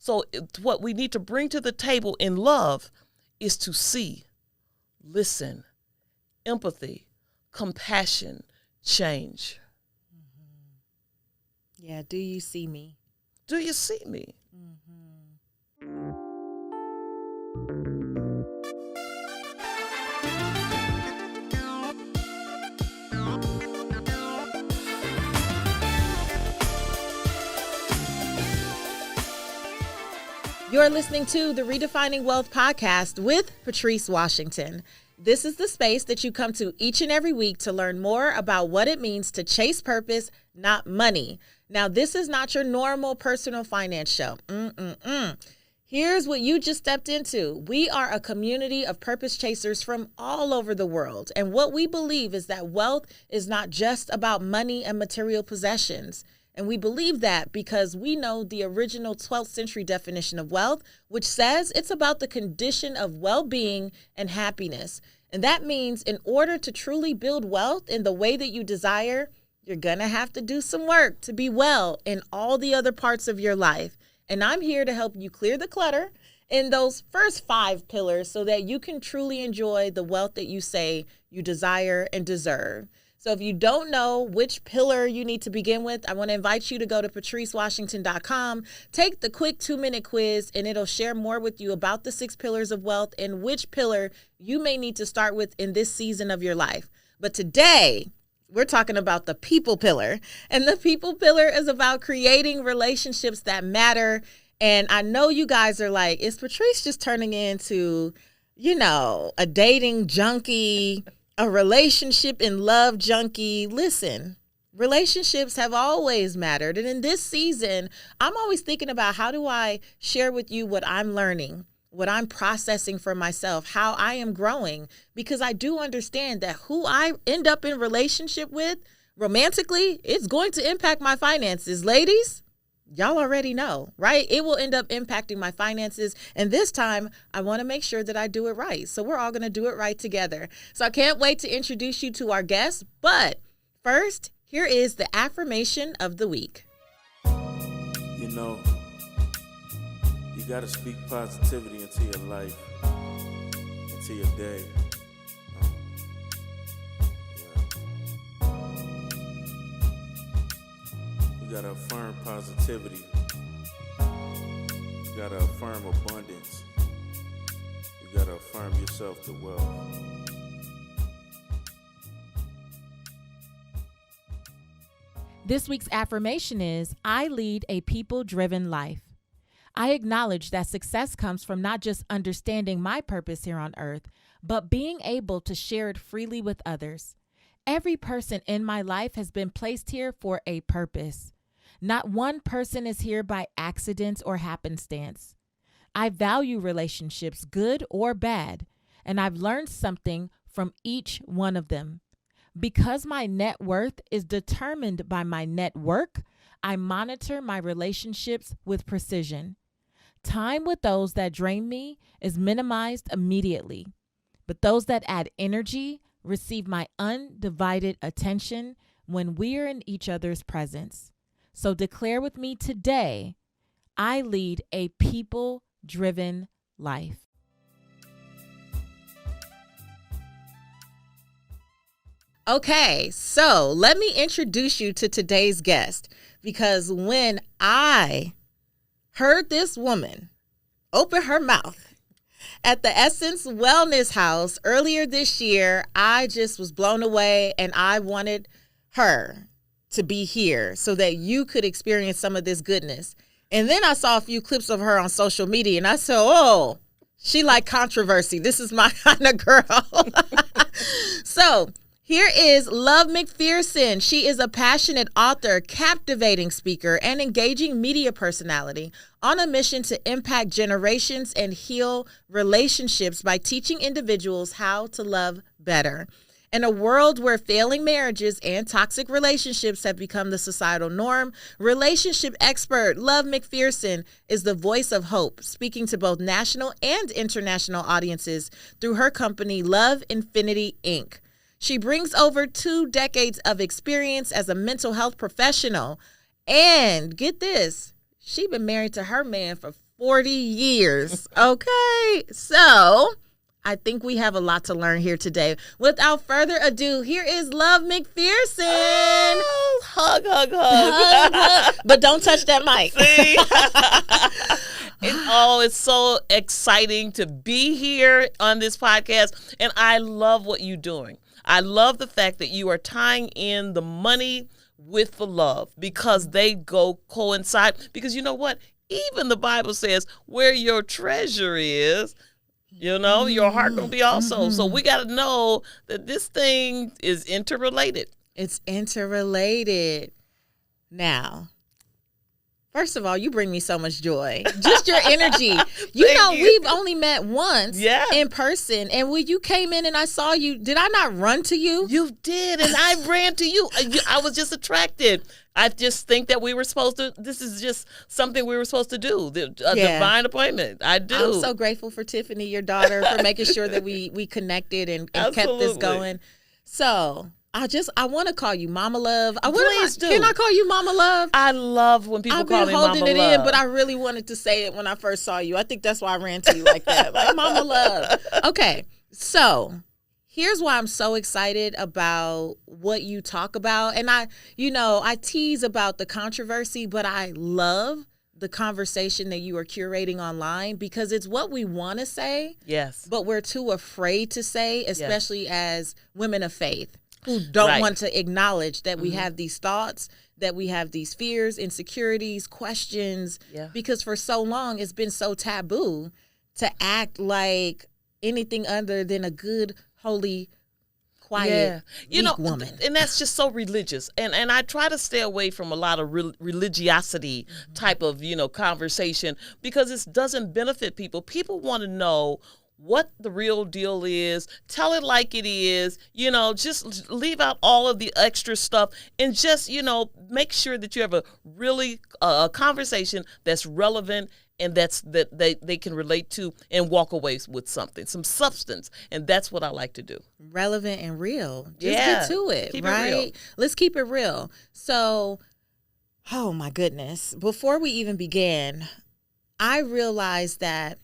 So what we need to bring to the table in love is to see, listen, empathy, compassion, change. Yeah, do you see me? Do you see me? You're listening to the Redefining Wealth podcast with Patrice Washington. This is the space that you come to each and every week to learn more about what it means to chase purpose, not money. Now, this is not your normal personal finance show. Here's what you just stepped into. We are a community of purpose chasers from all over the world. And what we believe is that wealth is not just about money and material possessions. And we believe that because we know the original 12th century definition of wealth, which says it's about the condition of well-being and happiness. And that means in order to truly build wealth in the way that you desire, you're going to have to do some work to be well in all the other parts of your life. And I'm here to help you clear the clutter in those first 5 pillars so that you can truly enjoy the wealth that you say you desire and deserve. So if you don't know which pillar you need to begin with, I want to invite you to go to patricewashington.com, take the quick 2-minute quiz, and it'll share more with you about the 6 pillars of wealth and which pillar you may need to start with in this season of your life. But today, we're talking about the people pillar. And the people pillar is about creating relationships that matter. And I know you guys are like, is Patrice just turning into, a dating junkie, a relationship and love junkie? Listen, relationships have always mattered. And in this season, I'm always thinking about how do I share with you what I'm learning, what I'm processing for myself, how I am growing, because I do understand that who I end up in relationship with romantically, it's going to impact my finances. Ladies, y'all already know, right? It will end up impacting my finances. And this time, I want to make sure that I do it right. So we're all going to do it right together. So I can't wait to introduce you to our guests. But first, here is the affirmation of the week. You got to speak positivity into your life, into your day. You got to affirm positivity. You got to affirm abundance. You got to affirm yourself to wealth. This week's affirmation is, I lead a people-driven life. I acknowledge that success comes from not just understanding my purpose here on earth, but being able to share it freely with others. Every person in my life has been placed here for a purpose. Not one person is here by accident or happenstance. I value relationships, good or bad, and I've learned something from each one of them. Because my net worth is determined by my network, I monitor my relationships with precision. Time with those that drain me is minimized immediately, but those that add energy receive my undivided attention when we're in each other's presence. So declare with me today, I lead a people-driven life. Okay, so let me introduce you to today's guest, because when I heard this woman open her mouth at the Essence Wellness House earlier this year, I just was blown away, and I wanted her to be here so that you could experience some of this goodness. And then I saw a few clips of her on social media, and I said, oh, she like controversy. This is my kind of girl. So here is Love McPherson. She is a passionate author, captivating speaker, and engaging media personality on a mission to impact generations and heal relationships by teaching individuals how to love better. In a world where failing marriages and toxic relationships have become the societal norm, relationship expert Love McPherson is the voice of hope, speaking to both national and international audiences through her company, Love Infinity, Inc. She brings over 2 decades of experience as a mental health professional. And get this, She been married to her man for 40 years. Okay. So I think we have a lot to learn here today. Without further ado, here is Love McPherson. Oh, hug. But don't touch that mic. See? It's so exciting to be here on this podcast. And I love what you're doing. I love the fact that you are tying in the money with the love, because they go coincide. Because you know what? Even the Bible says where your treasure is, your heart gonna be also. So we got to know that this thing is interrelated. It's interrelated. Now, first of all, you bring me so much joy. Just your energy. We've only met once in person. And when you came in and I saw you, did I not run to you? You did, and I ran to you. I was just attracted. I just think that this is just something we were supposed to do, divine appointment. I do. I'm so grateful for Tiffany, your daughter, for making sure that we connected and kept this going. So I want to call you Mama Love. Please do. Can I call you Mama Love? I love when people call me Mama Love. I've been holding it in, but I really wanted to say it when I first saw you. I think that's why I ran to you like that, like Mama Love. Okay, so here's why I'm so excited about what you talk about. And I tease about the controversy, but I love the conversation that you are curating online, because it's what we want to say. Yes. But we're too afraid to say, especially as women of faith who don't want to acknowledge that we have these thoughts, that we have these fears, insecurities, questions, because for so long it's been so taboo to act like anything other than a good, holy, quiet, weak woman. And that's just so religious. And I try to stay away from a lot of religiosity type of, conversation, because it doesn't benefit people. People want to know what the real deal is. Tell it like it is. Just leave out all of the extra stuff, and just, make sure that you have a really conversation that's relevant and that they can relate to and walk away with something, some substance. And that's what I like to do. Relevant and real. Just get to it, keep right? It real. Let's keep it real. So, oh my goodness. Before we even began, I realized that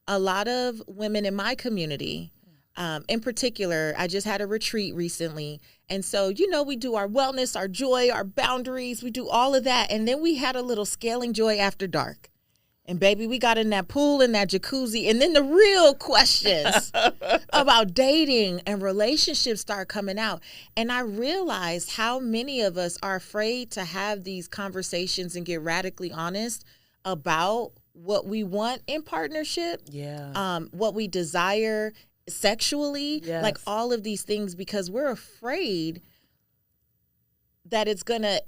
a lot of women in my community, in particular, I just had a retreat recently. And so, we do our wellness, our joy, our boundaries. We do all of that. And then we had a little scaling joy after dark. And baby, we got in that pool and that jacuzzi. And then the real questions about dating and relationships start coming out. And I realized how many of us are afraid to have these conversations and get radically honest about what we want in partnership, what we desire sexually, like all of these things, because we're afraid that it's going to,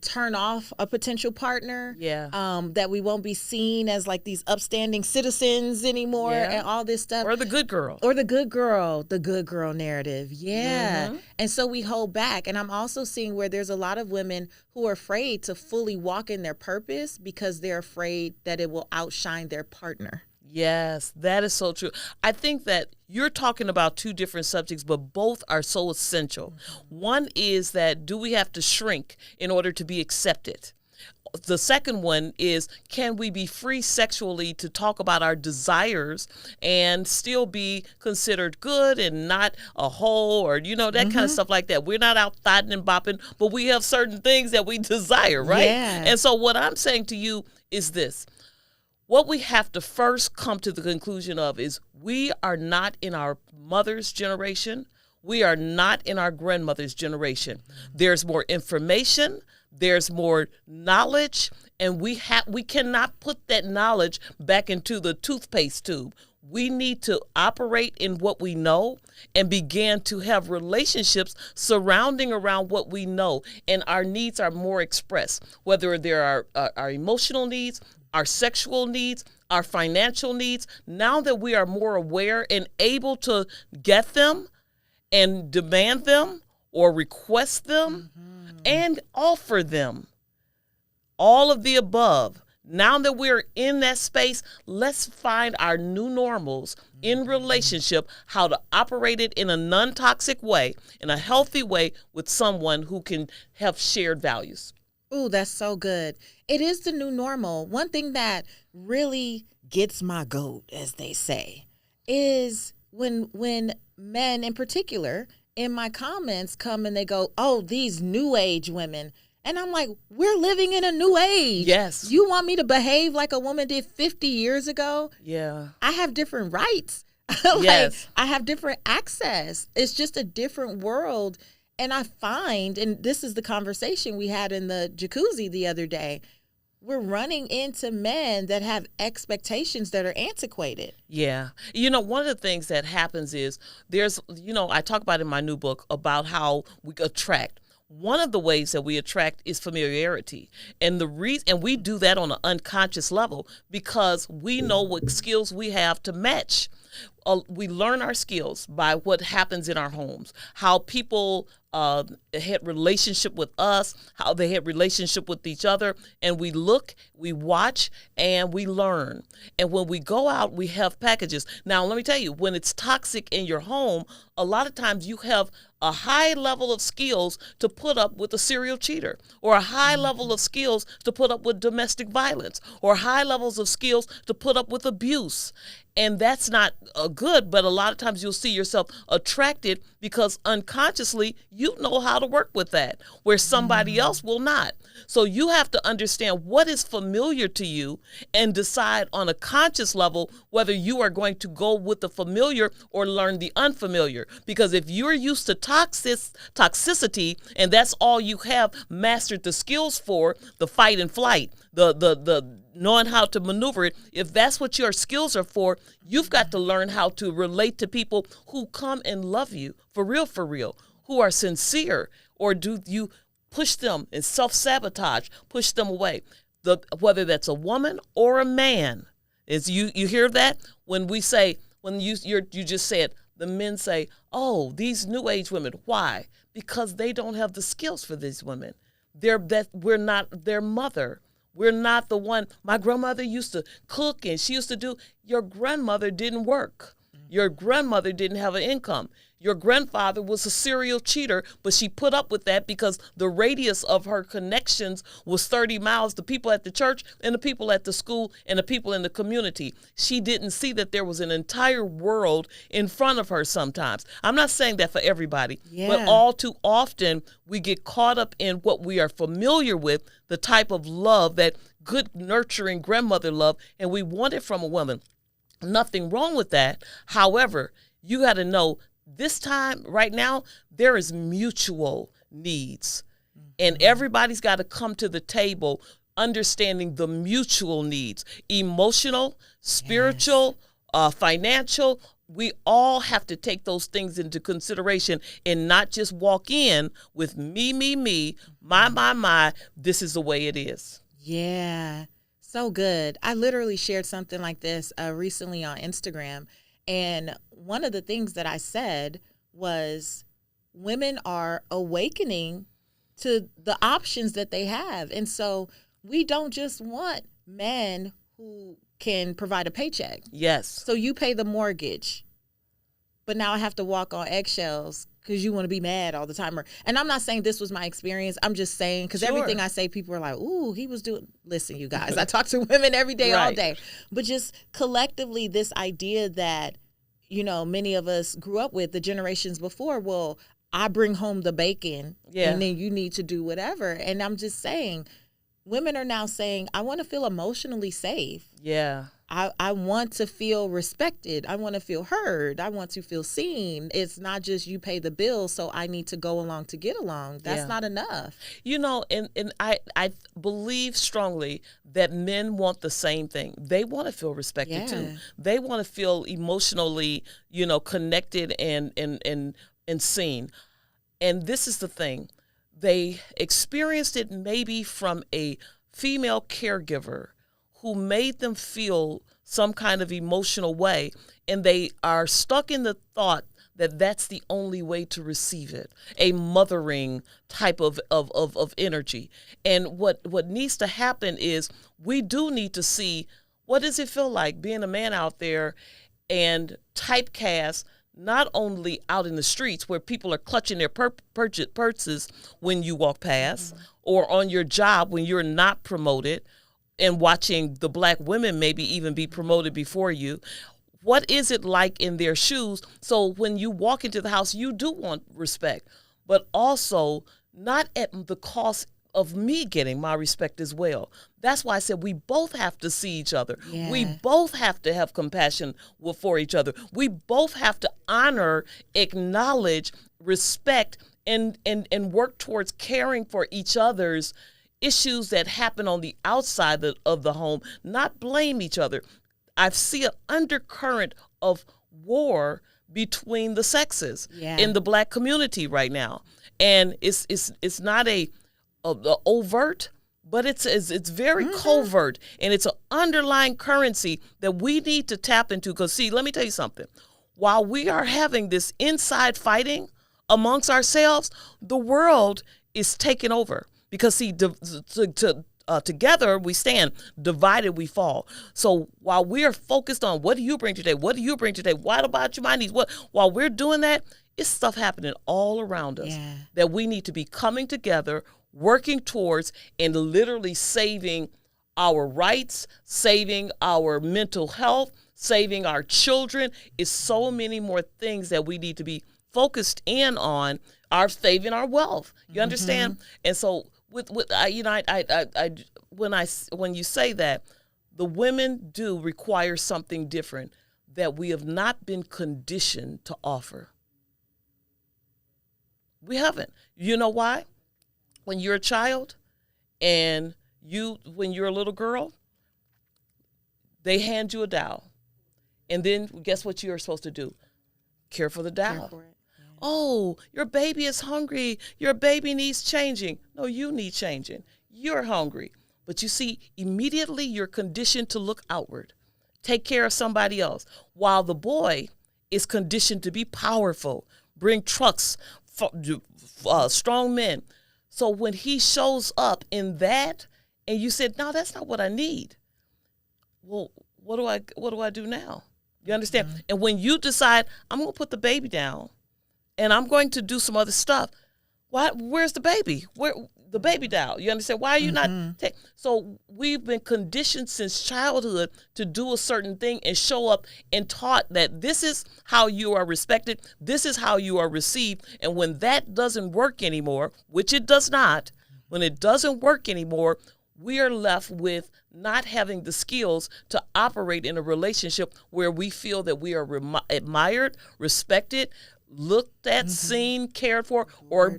turn off a potential partner, that we won't be seen as like these upstanding citizens anymore and all this stuff. Or the good girl. The good girl narrative. Yeah. Mm-hmm. And so we hold back. And I'm also seeing where there's a lot of women who are afraid to fully walk in their purpose because they're afraid that it will outshine their partner. Yes, that is so true. I think that you're talking about two different subjects, but both are so essential. One is that, do we have to shrink in order to be accepted? The second one is, can we be free sexually to talk about our desires and still be considered good and not a hoe, or, that kind of stuff like that. We're not out thotting and bopping, but we have certain things that we desire, right? Yeah. And so what I'm saying to you is this. What we have to first come to the conclusion of is we are not in our mother's generation. We are not in our grandmother's generation. There's more information. There's more knowledge. And we cannot put that knowledge back into the toothpaste tube. We need to operate in what we know and begin to have relationships surrounding around what we know. And our needs are more expressed, whether they're our emotional needs, our sexual needs, our financial needs. Now that we are more aware and able to get them and demand them or request them and offer them, all of the above. Now that we're in that space, let's find our new normals in relationship, how to operate it in a non-toxic way, in a healthy way with someone who can have shared values. Ooh, that's so good. It is the new normal. One thing that really gets my goat, as they say, is when men in particular in my comments come and they go, "Oh, these new age women." And I'm like, we're living in a new age. Yes. You want me to behave like a woman did 50 years ago? Yeah. I have different rights. Yes. I have different access. It's just a different world. And I find, and this is the conversation we had in the jacuzzi the other day, we're running into men that have expectations that are antiquated. Yeah. One of the things that happens is I talk about in my new book about how we attract. One of the ways that we attract is familiarity. And we do that on an unconscious level because we know what skills we have to match. We learn our skills by what happens in our homes, how people had relationship with us, how they had relationship with each other, and we look, we watch, and we learn. And when we go out, we have packages. Now, let me tell you, when it's toxic in your home, a lot of times you have a high level of skills to put up with a serial cheater, or a high level of skills to put up with domestic violence, or high levels of skills to put up with abuse. And that's not good, but a lot of times you'll see yourself attracted because unconsciously you know how to work with that, where somebody else will not. So you have to understand what is familiar to you and decide on a conscious level whether you are going to go with the familiar or learn the unfamiliar. Because if you're used to toxicity and that's all you have mastered the skills for, the fight and flight, the knowing how to maneuver it, if that's what your skills are for, you've got to learn how to relate to people who come and love you for real, who are sincere, or do you push them and self-sabotage, push them away? Whether that's a woman or a man, is you hear that when we say, when you just said, the men say, "Oh, these new age women." Why? Because they don't have the skills for these women. We're not their mother. We're not the one. My grandmother used to cook and she used to do. Your grandmother didn't work. Your grandmother didn't have an income. Your grandfather was a serial cheater, but she put up with that because the radius of her connections was 30 miles, the people at the church and the people at the school and the people in the community. She didn't see that there was an entire world in front of her sometimes. I'm not saying that for everybody, but all too often we get caught up in what we are familiar with, the type of love, that good nurturing grandmother love, and we want it from a woman. Nothing wrong with that. However, you got to know this time, right now, there is mutual needs. And everybody's got to come to the table understanding the mutual needs, emotional, spiritual, financial. We all have to take those things into consideration and not just walk in with me, my, this is the way it is. Yeah, so good. I literally shared something like this recently on Instagram. And one of the things that I said was women are awakening to the options that they have. And so we don't just want men who can provide a paycheck. Yes. So you pay the mortgage, but now I have to walk on eggshells because you want to be mad all the time. And I'm not saying this was my experience. I'm just saying, because everything I say, people are like, "Ooh, he was doing." Listen, you guys, I talk to women every day, all day. But just collectively, this idea that, many of us grew up with, the generations before, well, I bring home the bacon and then you need to do whatever. And I'm just saying, women are now saying, I want to feel emotionally safe. Yeah. I want to feel respected. I want to feel heard. I want to feel seen. It's not just you pay the bill, so I need to go along to get along. That's not enough. And I believe strongly that men want the same thing. They want to feel respected too. They want to feel emotionally, connected and seen. And this is the thing. They experienced it maybe from a female caregiver who made them feel some kind of emotional way, and they are stuck in the thought that that's the only way to receive it, a mothering type of energy. And what needs to happen is we do need to see, what does it feel like being a man out there and typecast, not only out in the streets where people are clutching their purses when you walk past, or on your job when you're not promoted and watching the black women maybe even be promoted before you. What is it like in their shoes? So when you walk into the house, you do want respect, but also not at the cost of me getting my respect as well. That's why I said we both have to see each other. Yeah. We both have to have compassion for each other. We both have to honor, acknowledge, respect, and work towards caring for each other's issues that happen on the outside of the home, not blame each other. I see an undercurrent of war between the sexes in the black community right now. And it's not a overt, but it's very covert, and it's an underlying currency that we need to tap into. Because see, let me tell you something. While we are having this inside fighting amongst ourselves, the world is taking over. Because see, together we stand, divided we fall. So while we are focused on what do you bring today, what do you bring today, what about you, my needs, while we're doing that, it's stuff happening all around us that we need to be coming together, working towards, and literally saving our rights, saving our mental health, saving our children. It's so many more things that we need to be focused in on, saving our wealth. You understand? And so when you say that, the women do require something different that we have not been conditioned to offer. We haven't. You know why? When you're a child and when you're a little girl, they hand you a doll. And then guess what you're supposed to do? Care for the doll. Oh, your baby is hungry. Your baby needs changing. No, you need changing. You're hungry. But you see, immediately you're conditioned to look outward, take care of somebody else, while the boy is conditioned to be powerful, bring trucks, strong men. So when he shows up in that, and you said, no, that's not what I need. Well, what do I do now? You understand? And when you decide, I'm going to put the baby down, and I'm going to do some other stuff. Where's the baby? Where the baby doll? You understand? Why are you not? So we've been conditioned since childhood to do a certain thing and show up and taught that this is how you are respected. This is how you are received. And when that doesn't work anymore, which it does not, when it doesn't work anymore, we are left with not having the skills to operate in a relationship where we feel that we are admired, respected, looked at, seen, cared for, or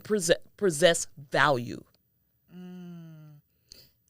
possess value.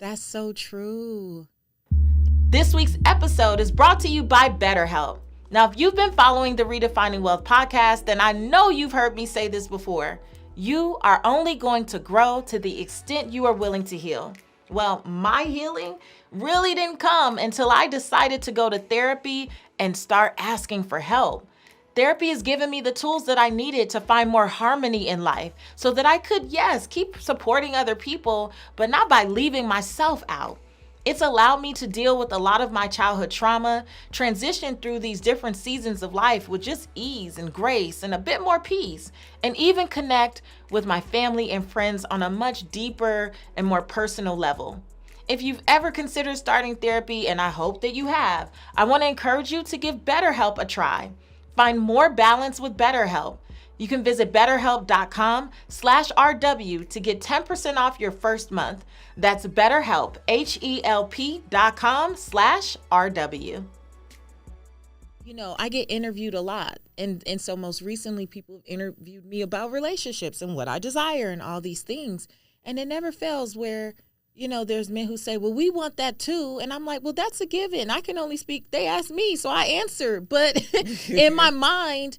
That's so true. This week's episode is brought to you by BetterHelp. Now, if you've been following the Redefining Wealth podcast, then I know you've heard me say this before. You are only going to grow to the extent you are willing to heal. Well, my healing really didn't come until I decided to go to therapy and start asking for help. Therapy has given me the tools that I needed to find more harmony in life so that I could, keep supporting other people, but not by leaving myself out. It's allowed me to deal with a lot of my childhood trauma, transition through these different seasons of life with just ease and grace and a bit more peace, and even connect with my family and friends on a much deeper and more personal level. If you've ever considered starting therapy, and I hope that you have, I want to encourage you to give BetterHelp a try. Find more balance with BetterHelp. You can visit betterhelp.com/RW to get 10% off your first month. That's BetterHelp, HELP.com/RW. You know, I get interviewed a lot. And so most recently, people have interviewed me about relationships and what I desire and all these things. And it never fails where, there's men who say, well, we want that too. And I'm like, well, that's a given. I can only speak. They ask me, so I answer. But in my mind,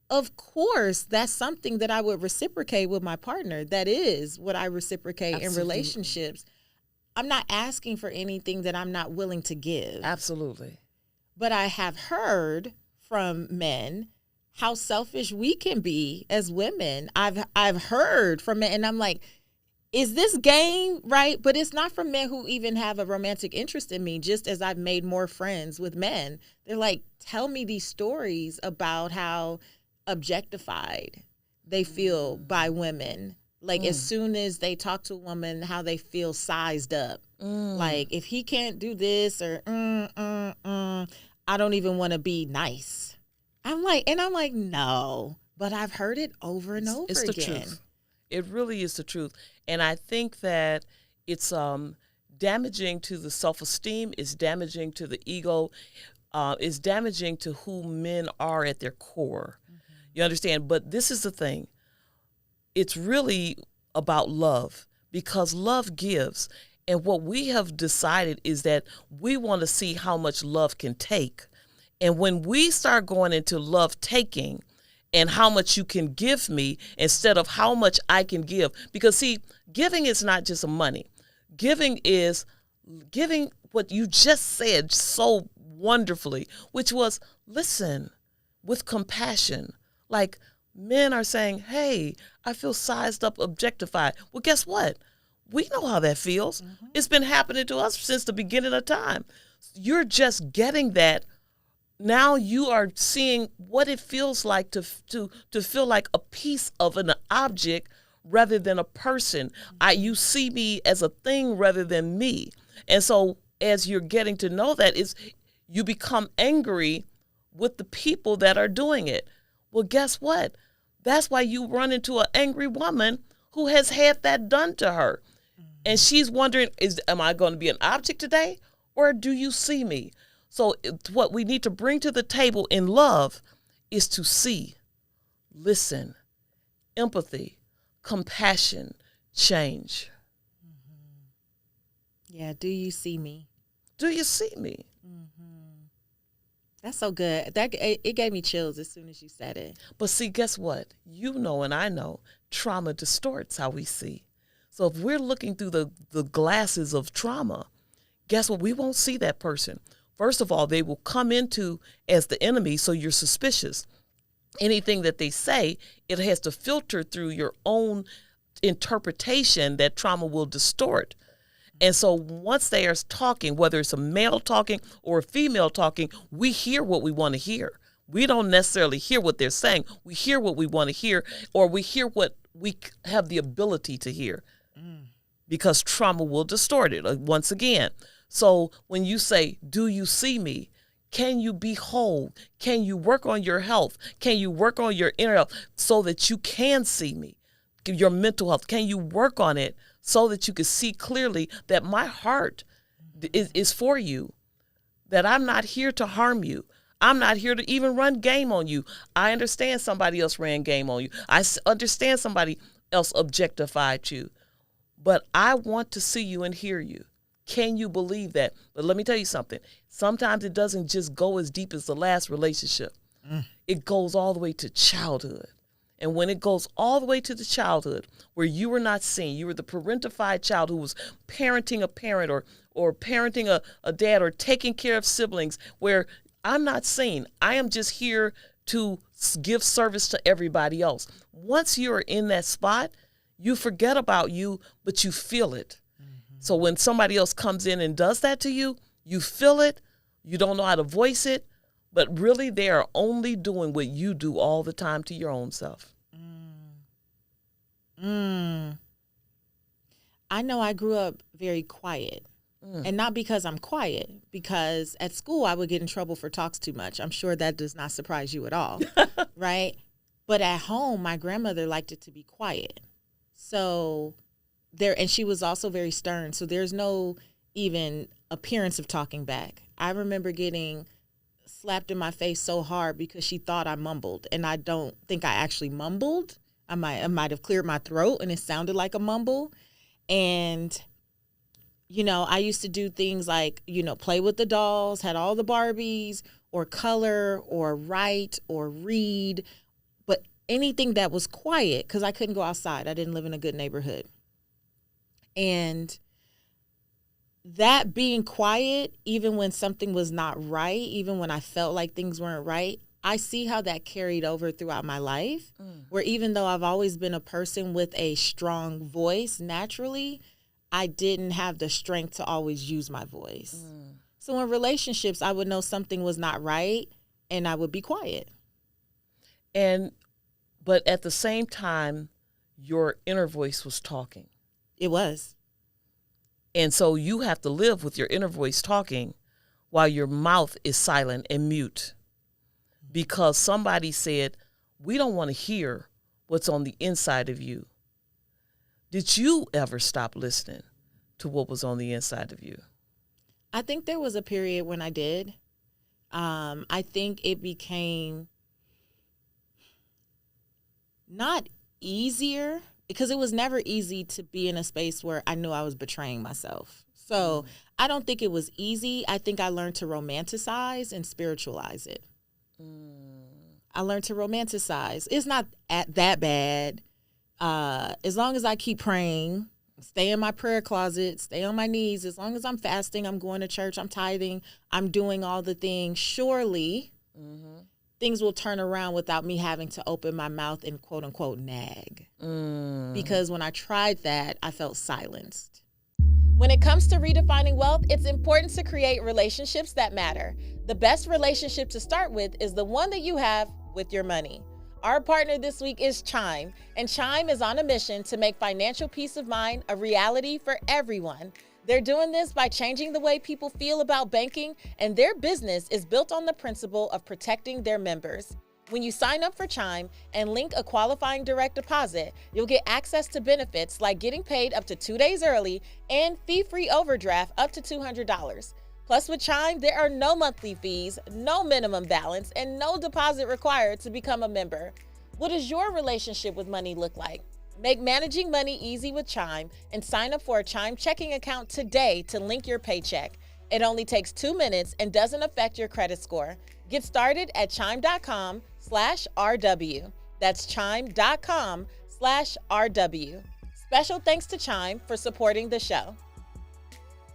of course, that's something that I would reciprocate with my partner. That is what I reciprocate in relationships. I'm not asking for anything that I'm not willing to give. Absolutely. But I have heard from men how selfish we can be as women. I've heard from men, and I'm like, is this game right? But it's not from men who even have a romantic interest in me, just as I've made more friends with men. They're like, tell me these stories about how objectified they feel by women Like as soon as they talk to a woman, how they feel sized up. Like if he can't do this or I don't even want to be nice. I'm like, no, but I've heard it over and over It's the again. truth. It really is the truth. And I think that it's damaging to the self-esteem, it's damaging to the ego, it's damaging to who men are at their core. You understand? But this is the thing. It's really about love, because love gives. And what we have decided is that we want to see how much love can take. And when we start going into love taking and how much you can give me instead of how much I can give, because see, giving is not just money. Giving is giving what you just said so wonderfully, which was listen with compassion. Like men are saying, hey, I feel sized up, objectified. Well, guess what? We know how that feels. It's been happening to us since the beginning of time. You're just getting that. Now you are seeing what it feels like to feel like a piece of an object rather than a person. You see me as a thing rather than me. And so as you're getting to know that, you become angry with the people that are doing it. Well, guess what? That's why you run into an angry woman who has had that done to her. And she's wondering, am I going to be an object today, or do you see me? So what we need to bring to the table in love is to see, listen, empathy, compassion, change. Yeah, do you see me? Do you see me? That's so good. It gave me chills as soon as you said it. But see, guess what? You know and I know trauma distorts how we see. So if we're looking through the glasses of trauma, guess what? We won't see that person. First of all, they will come into as the enemy, so you're suspicious. Anything that they say, it has to filter through your own interpretation that trauma will distort. And so once they are talking, whether it's a male talking or a female talking, we hear what we want to hear. We don't necessarily hear what they're saying. We hear what we want to hear, or we hear what we have the ability to hear, because trauma will distort it once again. So when you say, do you see me? Can you be whole? Can you work on your health? Can you work on your inner health so that you can see me? Your mental health, can you work on it so that you can see clearly that my heart is for you, that I'm not here to harm you. I'm not here to even run game on you. I understand somebody else ran game on you. I understand somebody else objectified you. But I want to see you and hear you. Can you believe that? But let me tell you something. Sometimes it doesn't just go as deep as the last relationship. It goes all the way to childhood. And when it goes all the way to the childhood where you were not seen, you were the parentified child who was parenting a parent or parenting a dad or taking care of siblings, where I'm not seen. I am just here to give service to everybody else. Once you're in that spot, you forget about you, but you feel it. So when somebody else comes in and does that to you, you feel it. You don't know how to voice it, but really they are only doing what you do all the time to your own self. I know I grew up very quiet. And not because I'm quiet, because at school I would get in trouble for talks too much. I'm sure that does not surprise you at all, right? But at home, my grandmother liked it to be quiet. So and she was also very stern. So there's no even appearance of talking back. I remember getting slapped in my face so hard because she thought I mumbled, and I don't think I actually mumbled. I might have cleared my throat and it sounded like a mumble. And I used to do things like, play with the dolls, had all the Barbies, or color, or write, or read, but anything that was quiet, because I couldn't go outside. I didn't live in a good neighborhood. And that being quiet, even when something was not right, even when I felt like things weren't right, I see how that carried over throughout my life, where even though I've always been a person with a strong voice naturally, I didn't have the strength to always use my voice. So in relationships, I would know something was not right and I would be quiet. But at the same time, your inner voice was talking. It was. And so you have to live with your inner voice talking while your mouth is silent and mute, because somebody said, we don't want to hear what's on the inside of you. Did you ever stop listening to what was on the inside of you? I think there was a period when I did. I think it became not easier, because it was never easy to be in a space where I knew I was betraying myself. So I don't think it was easy. I think I learned to romanticize and spiritualize it. I learned to romanticize. It's not that bad. As long as I keep praying, stay in my prayer closet, stay on my knees, as long as I'm fasting, I'm going to church, I'm tithing, I'm doing all the things, surely things will turn around without me having to open my mouth and quote unquote nag. Because when I tried that, I felt silenced. When it comes to redefining wealth, it's important to create relationships that matter. The best relationship to start with is the one that you have with your money. Our partner this week is Chime, and Chime is on a mission to make financial peace of mind a reality for everyone. They're doing this by changing the way people feel about banking, and their business is built on the principle of protecting their members. When you sign up for Chime and link a qualifying direct deposit, you'll get access to benefits like getting paid up to 2 days early and fee-free overdraft up to $200. Plus, with Chime, there are no monthly fees, no minimum balance, and no deposit required to become a member. What does your relationship with money look like? Make managing money easy with Chime and sign up for a Chime checking account today to link your paycheck. It only takes 2 minutes and doesn't affect your credit score. Get started at chime.com/RW. That's chime.com/RW. Special thanks to Chime for supporting the show.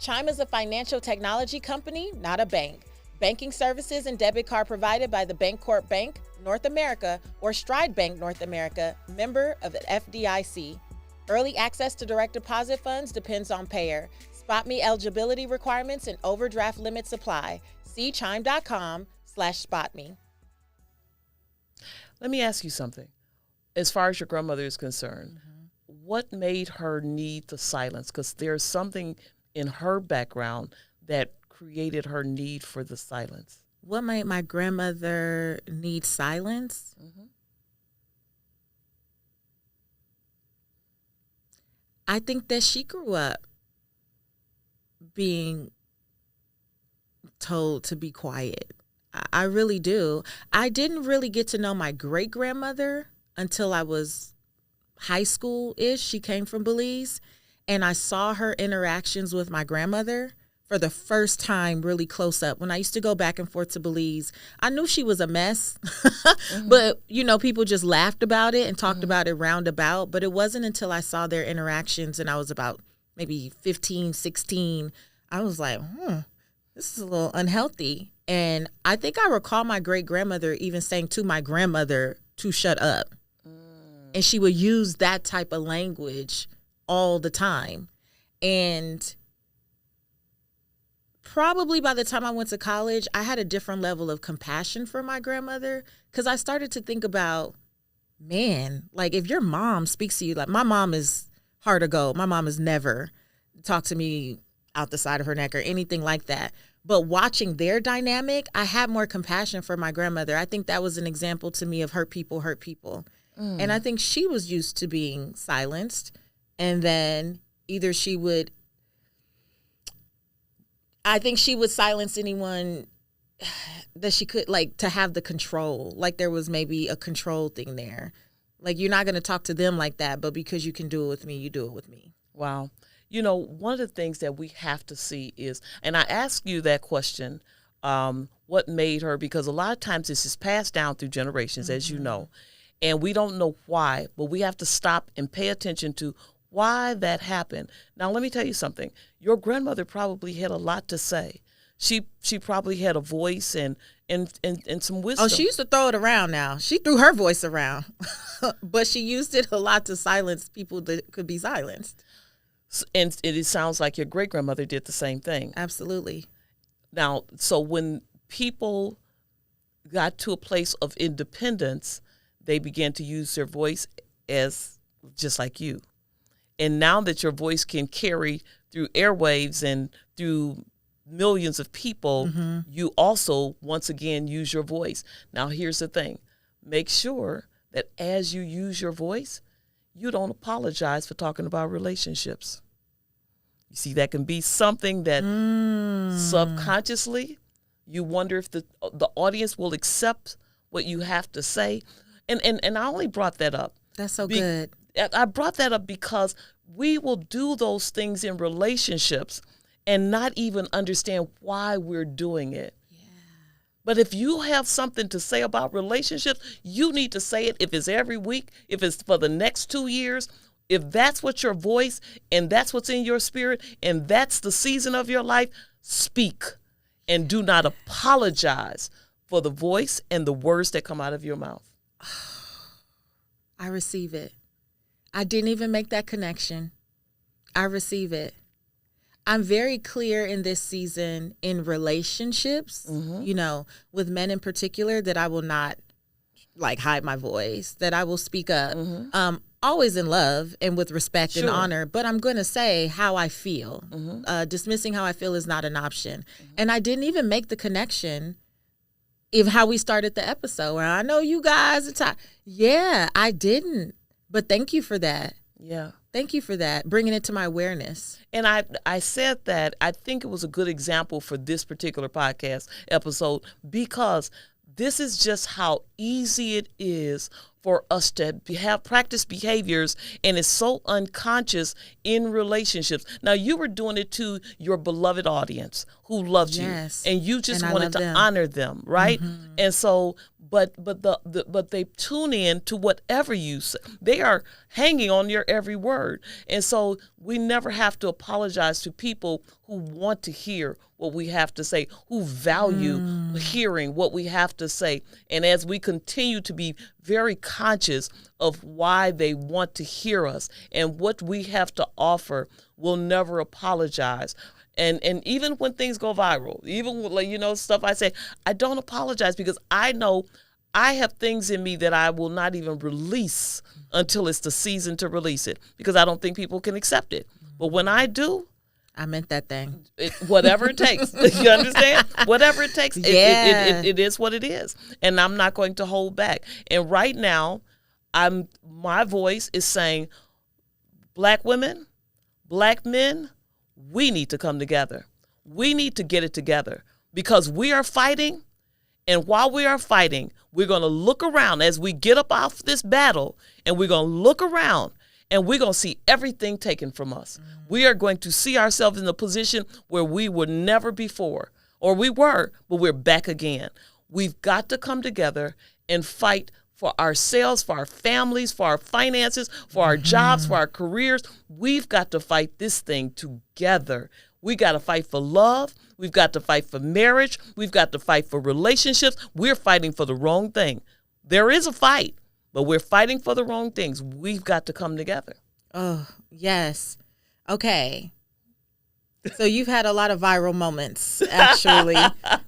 Chime is a financial technology company, not a bank. Banking services and debit card provided by the Bancorp Bank North America or Stride Bank North America, member of the FDIC. Early access to direct deposit funds depends on payer. SpotMe eligibility requirements and overdraft limits apply. See chime.com/spotme. Let me ask you something. As far as your grandmother is concerned, what made her need the silence? Because there's something in her background that created her need for the silence. What made my grandmother need silence? I think that she grew up being told to be quiet. I really do. I didn't really get to know my great-grandmother until I was high school-ish. She came from Belize, and I saw her interactions with my grandmother for the first time really close up. When I used to go back and forth to Belize, I knew she was a mess, but, you know, people just laughed about it and talked about it roundabout. But it wasn't until I saw their interactions and I was about maybe 15, 16, I was like, this is a little unhealthy. And I think I recall my great-grandmother even saying to my grandmother to shut up. And she would use that type of language all the time. And probably by the time I went to college, I had a different level of compassion for my grandmother, because I started to think about, man, like if your mom speaks to you, like my mom is hard to go. My mom has never talked to me out the side of her neck or anything like that. But watching their dynamic, I had more compassion for my grandmother. I think that was an example to me of hurt people hurt people. And I think she was used to being silenced. And then either she would silence anyone that she could, like, to have the control. Like there was maybe a control thing there. Like, you're not going to talk to them like that, but because you can do it with me, you do it with me. Wow. You know, one of the things that we have to see is, and I ask you that question, what made her, because a lot of times this is passed down through generations, as you know, and we don't know why, but we have to stop and pay attention to why that happened. Now, let me tell you something. Your grandmother probably had a lot to say. She probably had a voice and some wisdom. Oh, she used to throw it around now. She threw her voice around, but she used it a lot to silence people that could be silenced. And it sounds like your great-grandmother did the same thing. Absolutely. Now, so when people got to a place of independence, they began to use their voice as just like you. And now that your voice can carry through airwaves and through millions of people, you also, once again, use your voice. Now, here's the thing. Make sure that as you use your voice, you don't apologize for talking about relationships. You see, that can be something that subconsciously you wonder if the audience will accept what you have to say. And I only brought that up. That's so good. I brought that up because we will do those things in relationships and not even understand why we're doing it. Yeah. But if you have something to say about relationships, you need to say it. If it's every week, if it's for the next 2 years, if that's what your voice and that's what's in your spirit and that's the season of your life, speak and do not apologize for the voice and the words that come out of your mouth. I receive it. I didn't even make that connection. I receive it. I'm very clear in this season in relationships, with men in particular, that I will not hide my voice, that I will speak up, always in love and with respect and honor, but I'm going to say how I feel. Dismissing how I feel is not an option. And I didn't even make the connection of how we started the episode, where I know you guys are tired. Yeah, I didn't. But thank you for that. Yeah. Thank you for that, bringing it to my awareness. And I said that I think it was a good example for this particular podcast episode because this is just how easy it is for us to have practice behaviors, and it's so unconscious in relationships. Now, you were doing it to your beloved audience who loved you, and you just wanted to honor them, right? And so, but they tune in to whatever you say. They are hanging on your every word, and so we never have to apologize to people who want to hear what we have to say, who value hearing what we have to say. And as we continue to be very conscious of why they want to hear us and what we have to offer, we'll never apologize. And even when things go viral, even with, stuff I say, I don't apologize because I know I have things in me that I will not even release until it's the season to release it, because I don't think people can accept it. But when I do, I meant that thing. Whatever it takes. You understand? Whatever it takes. Yeah. It is what it is. And I'm not going to hold back. And right now, my voice is saying, Black women, Black men, we need to come together. We need to get it together because we are fighting. And while we are fighting, we're going to look around as we get up off this battle, and we're going to look around and we're going to see everything taken from us. We are going to see ourselves in a position where we were never before, or we were, but we're back again. We've got to come together and fight for ourselves, for our families, for our finances, for our jobs, for our careers. We've got to fight this thing together. We got to fight for love. We've got to fight for marriage. We've got to fight for relationships. We're fighting for the wrong thing. There is a fight, but we're fighting for the wrong things. We've got to come together. Oh, yes. Okay. So you've had a lot of viral moments, actually,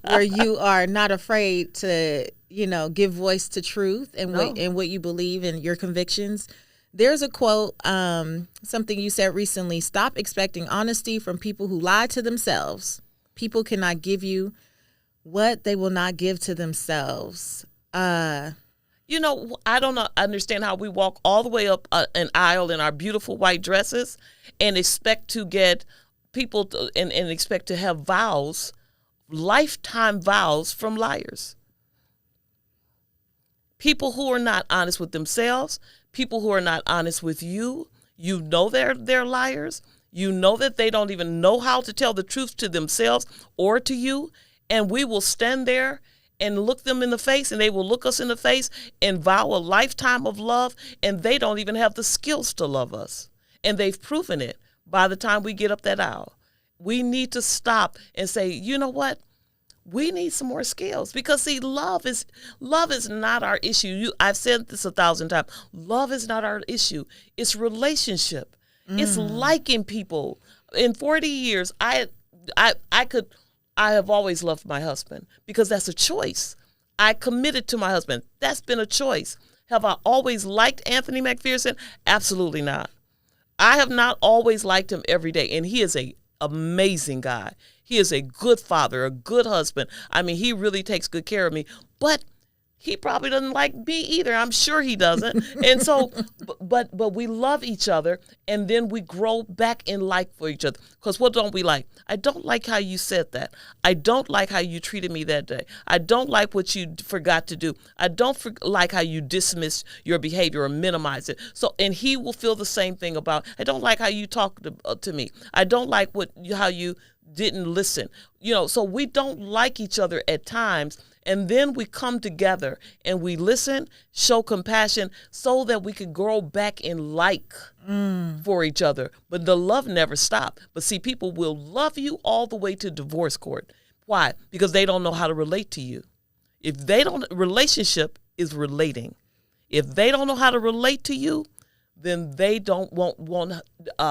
where you are not afraid to, give voice to truth and what you believe and your convictions. There's a quote, something you said recently: stop expecting honesty from people who lie to themselves. People cannot give you what they will not give to themselves. I don't understand how we walk all the way up an aisle in our beautiful white dresses and expect to get people and expect to have vows, lifetime vows from liars. People who are not honest with themselves, people who are not honest with you, they're liars. You know that they don't even know how to tell the truth to themselves or to you. And we will stand there and look them in the face, and they will look us in the face and vow a lifetime of love, and they don't even have the skills to love us. And they've proven it by the time we get up that aisle. We need to stop and say, you know what? We need some more skills, because see, love is not our issue. I've said this 1,000 times. Love is not our issue. It's relationship. It's liking people. In 40 years, I have always loved my husband because that's a choice. I committed to my husband. That's been a choice. Have I always liked Anthony McPherson? Absolutely not. I have not always liked him every day, and he is a amazing guy. He is a good father, a good husband. I mean, he really takes good care of me, but he probably doesn't like me either. I'm sure he doesn't. And so, but we love each other, and then we grow back in like for each other. Because what don't we like? I don't like how you said that. I don't like how you treated me that day. I don't like what you forgot to do. I don't like how you dismiss your behavior or minimize it. So, and he will feel the same thing about, I don't like how you talk to me. I don't like how you didn't listen. So we don't like each other at times. And then we come together and we listen, show compassion so that we can grow back in like for each other. But the love never stops. But see, people will love you all the way to divorce court. Why? Because they don't know how to relate to you. Relationship is relating. If they don't know how to relate to you, then they won't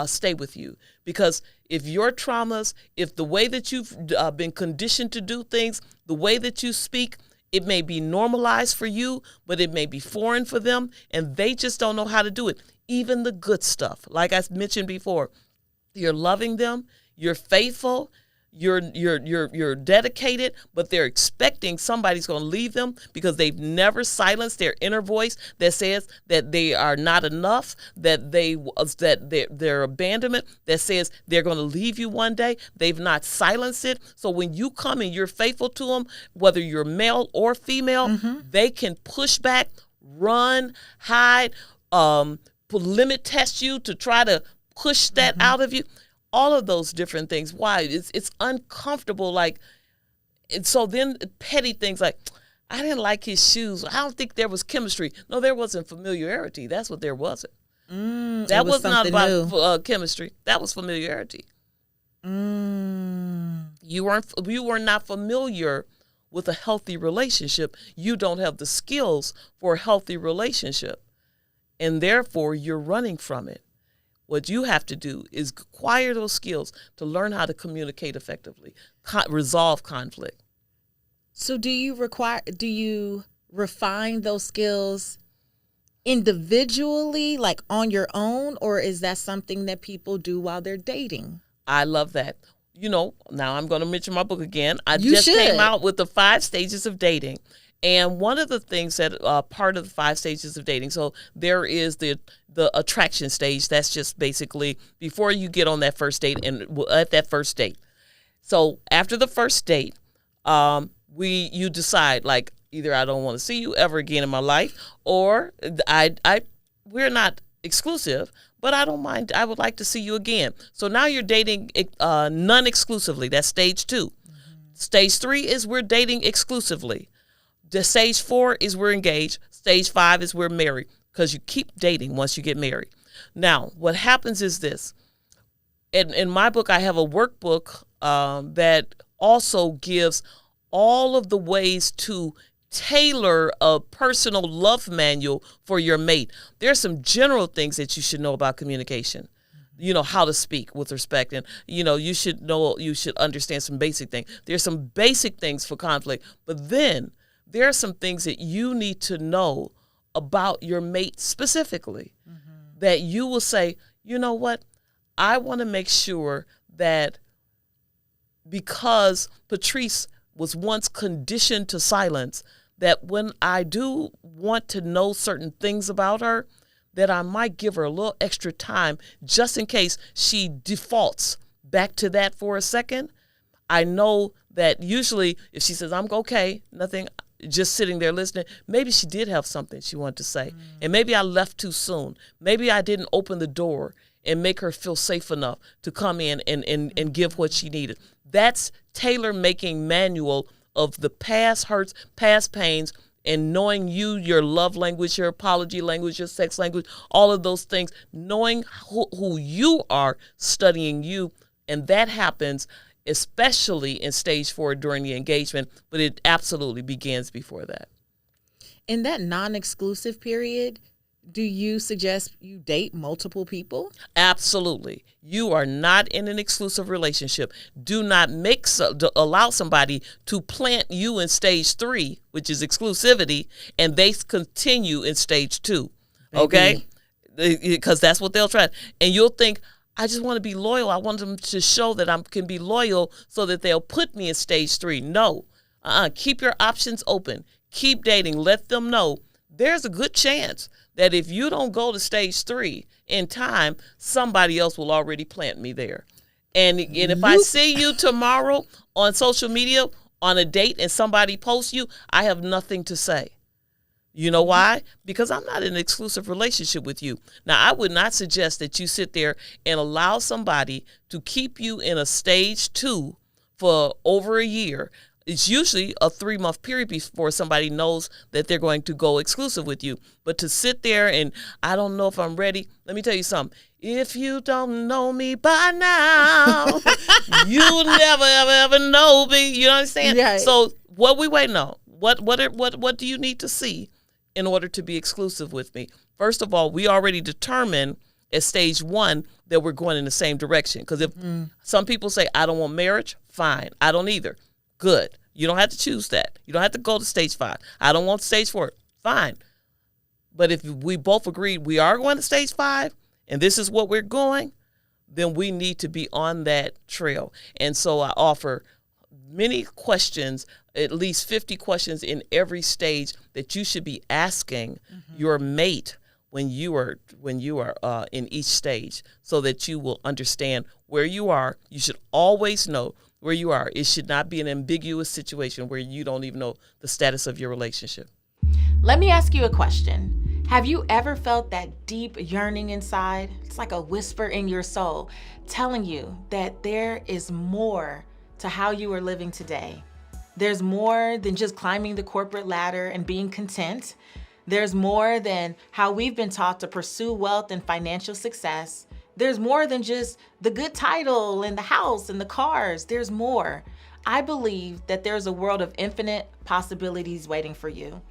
stay with you. Because if your traumas, if the way that you've been conditioned to do things, the way that you speak, it may be normalized for you, but it may be foreign for them, and they just don't know how to do it. Even the good stuff, like I mentioned before, you're loving them, you're faithful, you're dedicated, but they're expecting somebody's going to leave them because they've never silenced their inner voice that says that they are not enough, that their abandonment that says they're going to leave you one day. They've not silenced it. So when you come and you're faithful to them, whether you're male or female, they can push back, run, hide, limit test you to try to push that out of you. All of those different things. Why? It's uncomfortable. And so then petty things like, I didn't like his shoes. I don't think there was chemistry. No, there wasn't familiarity. That's what there wasn't. That was not about chemistry. That was familiarity. You were not familiar with a healthy relationship. You don't have the skills for a healthy relationship, and therefore you're running from it. What you have to do is acquire those skills to learn how to communicate effectively, resolve conflict. So do you refine those skills individually, like on your own, or is that something that people do while they're dating? I love that. Now I'm going to mention my book again. I came out with the 5 stages of dating. And one of the things that part of the 5 stages of dating, so there is the attraction stage. That's just basically before you get on that first date and at that first date. So after the first date, you decide like either I don't want to see you ever again in my life, or we're not exclusive, but I don't mind. I would like to see you again. So now you're dating non-exclusively. That's stage 2. Stage 3 is we're dating exclusively. The stage 4 is we're engaged. Stage 5 is we're married, because you keep dating once you get married. Now, what happens is this. In my book, I have a workbook that also gives all of the ways to tailor a personal love manual for your mate. There are some general things that you should know about communication. How to speak with respect, and you should understand some basic things. There's some basic things for conflict, but then there are some things that you need to know about your mate specifically, that you will say, you know what, I want to make sure that because Patrice was once conditioned to silence, that when I do want to know certain things about her, that I might give her a little extra time just in case she defaults back to that for a second. I know that usually if she says, I'm okay, nothing, just sitting there listening, maybe she did have something she wanted to say. And maybe I left too soon. Maybe I didn't open the door and make her feel safe enough to come in and give what she needed. That's tailor-making manual of the past hurts, past pains, and knowing your love language, your apology language, your sex language, all of those things, knowing who you are, studying you. And that happens especially in stage 4 during the engagement, but it absolutely begins before that. In that non-exclusive period, Do you suggest you date multiple people? Absolutely. You are not in an exclusive relationship. Do not allow somebody to plant you in stage 3, which is exclusivity, and they continue in stage 2. Okay? Because that's what they'll try. And you'll think, I just want to be loyal. I want them to show that I can be loyal so that they'll put me in stage 3. No. Keep your options open. Keep dating. Let them know there's a good chance that if you don't go to stage 3 in time, somebody else will already plant me there. And if I see you tomorrow on social media on a date and somebody posts you, I have nothing to say. You know why? Because I'm not in an exclusive relationship with you. Now, I would not suggest that you sit there and allow somebody to keep you in a stage 2 for over a year. It's usually a 3-month period before somebody knows that they're going to go exclusive with you. But to sit there and I don't know if I'm ready, let me tell you something. If you don't know me by now, you'll never, ever, ever know me. You understand? Right. So what we waiting on? What do you need to see in order to be exclusive with me? First of all, we already determined at stage 1 that we're going in the same direction. Because if some people say, I don't want marriage, fine. I don't either. Good. You don't have to choose that. You don't have to go to stage 5. I don't want stage 4. Fine. But if we both agreed we are going to stage 5 and this is what we're going, then we need to be on that trail. And so I offer many questions, at least 50 questions in every stage that you should be asking your mate when you are in each stage, so that you will understand where you are. You should always know where you are. It should not be an ambiguous situation where you don't even know the status of your relationship. Let me ask you a question. Have you ever felt that deep yearning inside? It's like a whisper in your soul telling you that there is more to how you are living today. There's more than just climbing the corporate ladder and being content. There's more than how we've been taught to pursue wealth and financial success. There's more than just the good title and the house and the cars. There's more. I believe that there's a world of infinite possibilities waiting for you.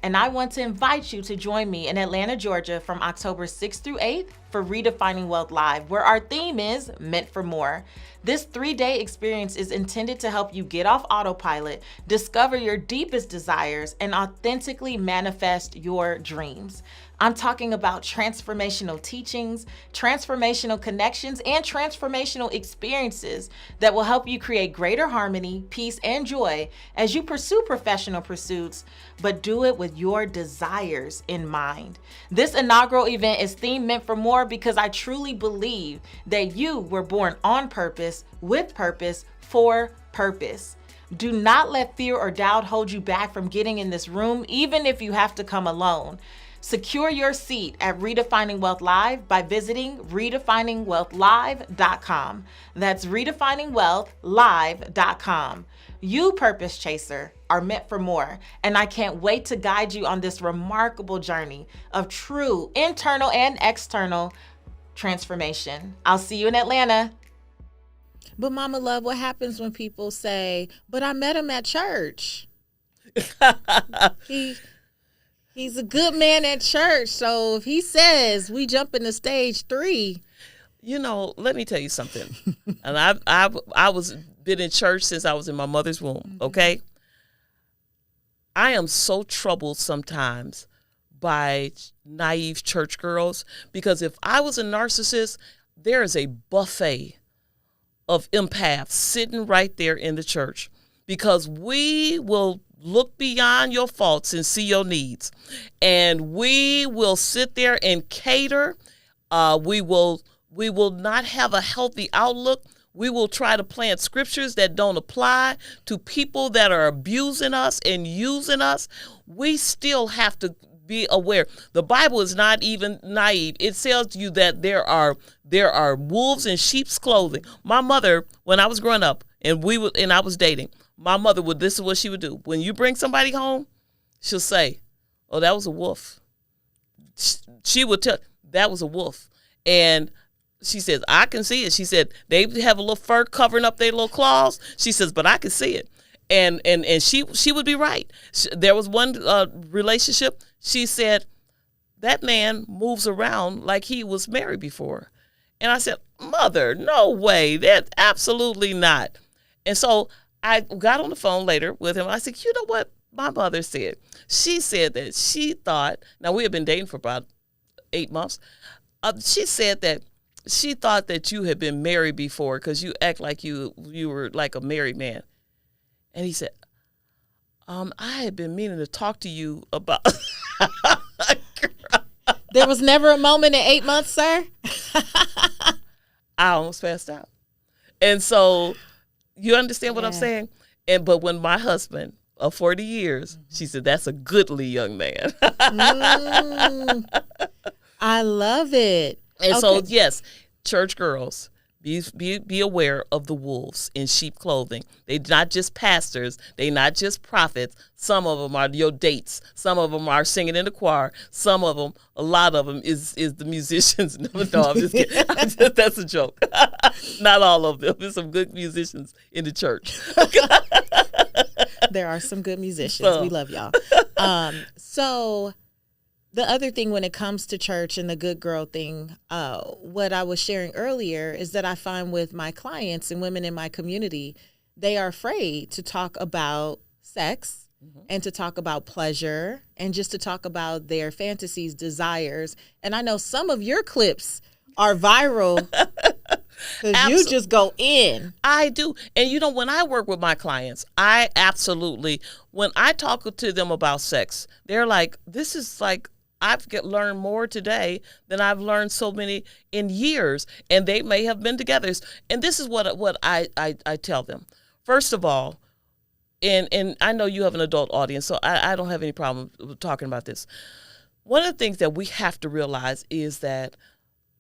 And I want to invite you to join me in Atlanta, Georgia from October 6th through 8th for Redefining Wealth Live, where our theme is Meant for More. This 3-day experience is intended to help you get off autopilot, discover your deepest desires, and authentically manifest your dreams. I'm talking about transformational teachings, transformational connections, and transformational experiences that will help you create greater harmony, peace, and joy as you pursue professional pursuits, but do it with your desires in mind. This inaugural event is themed Meant for More because I truly believe that you were born on purpose, with purpose, for purpose. Do not let fear or doubt hold you back from getting in this room, even if you have to come alone. Secure your seat at Redefining Wealth Live by visiting redefiningwealthlive.com. That's redefiningwealthlive.com. You, purpose chaser, are meant for more, and I can't wait to guide you on this remarkable journey of true internal and external transformation. I'll see you in Atlanta. But Mama Love, what happens when people say, but I met him at church? He's a good man at church, so if he says we jump into stage 3. You know, let me tell you something. And I was been in church since I was in my mother's womb, okay? I am so troubled sometimes by naive church girls, because if I was a narcissist, there is a buffet of empaths sitting right there in the church, because we will look beyond your faults and see your needs. And we will sit there and cater. We will not have a healthy outlook. We will try to plant scriptures that don't apply to people that are abusing us and using us. We still have to be aware. The Bible is not even naive. It tells you that there are wolves in sheep's clothing. My mother, when I was growing up and I was dating, my mother this is what she would do. When you bring somebody home, she'll say, oh, that was a wolf. She would tell, that was a wolf. And she says, I can see it. She said, they have a little fur covering up their little claws. She says, but I can see it. And she would be right. There was one relationship. She said, that man moves around like he was married before. And I said, Mother, no way. That absolutely not. And so I got on the phone later with him. I said, you know what my mother said? She said that she thought, now we had been dating for about 8 months. She said that she thought that you had been married before because you act like you were like a married man. And he said, I had been meaning to talk to you about. There was never a moment in 8 months, sir. I almost passed out. And so you understand what I'm saying? But when my husband of 40 years, she said, that's a goodly young man. I love it. And so, yes, church girls, be aware of the wolves in sheep clothing. They're not just pastors. They're not just prophets. Some of them are your dates. Some of them are singing in the choir. Some of them, a lot of them is the musicians. No, I'm just kidding. That's a joke. Not all of them. There's some good musicians in the church. There are some good musicians. We love y'all. So the other thing when it comes to church and the good girl thing, what I was sharing earlier is that I find with my clients and women in my community, they are afraid to talk about sex and to talk about pleasure and just to talk about their fantasies, desires. And I know some of your clips are viral because you just go in. I do. And you know, when I work with my clients, I absolutely, when I talk to them about sex, they're like, this is like, I've learned more today than I've learned so many in years, and they may have been together. And this is what I tell them. First of all, and I know you have an adult audience, so I don't have any problem talking about this. One of the things that we have to realize is that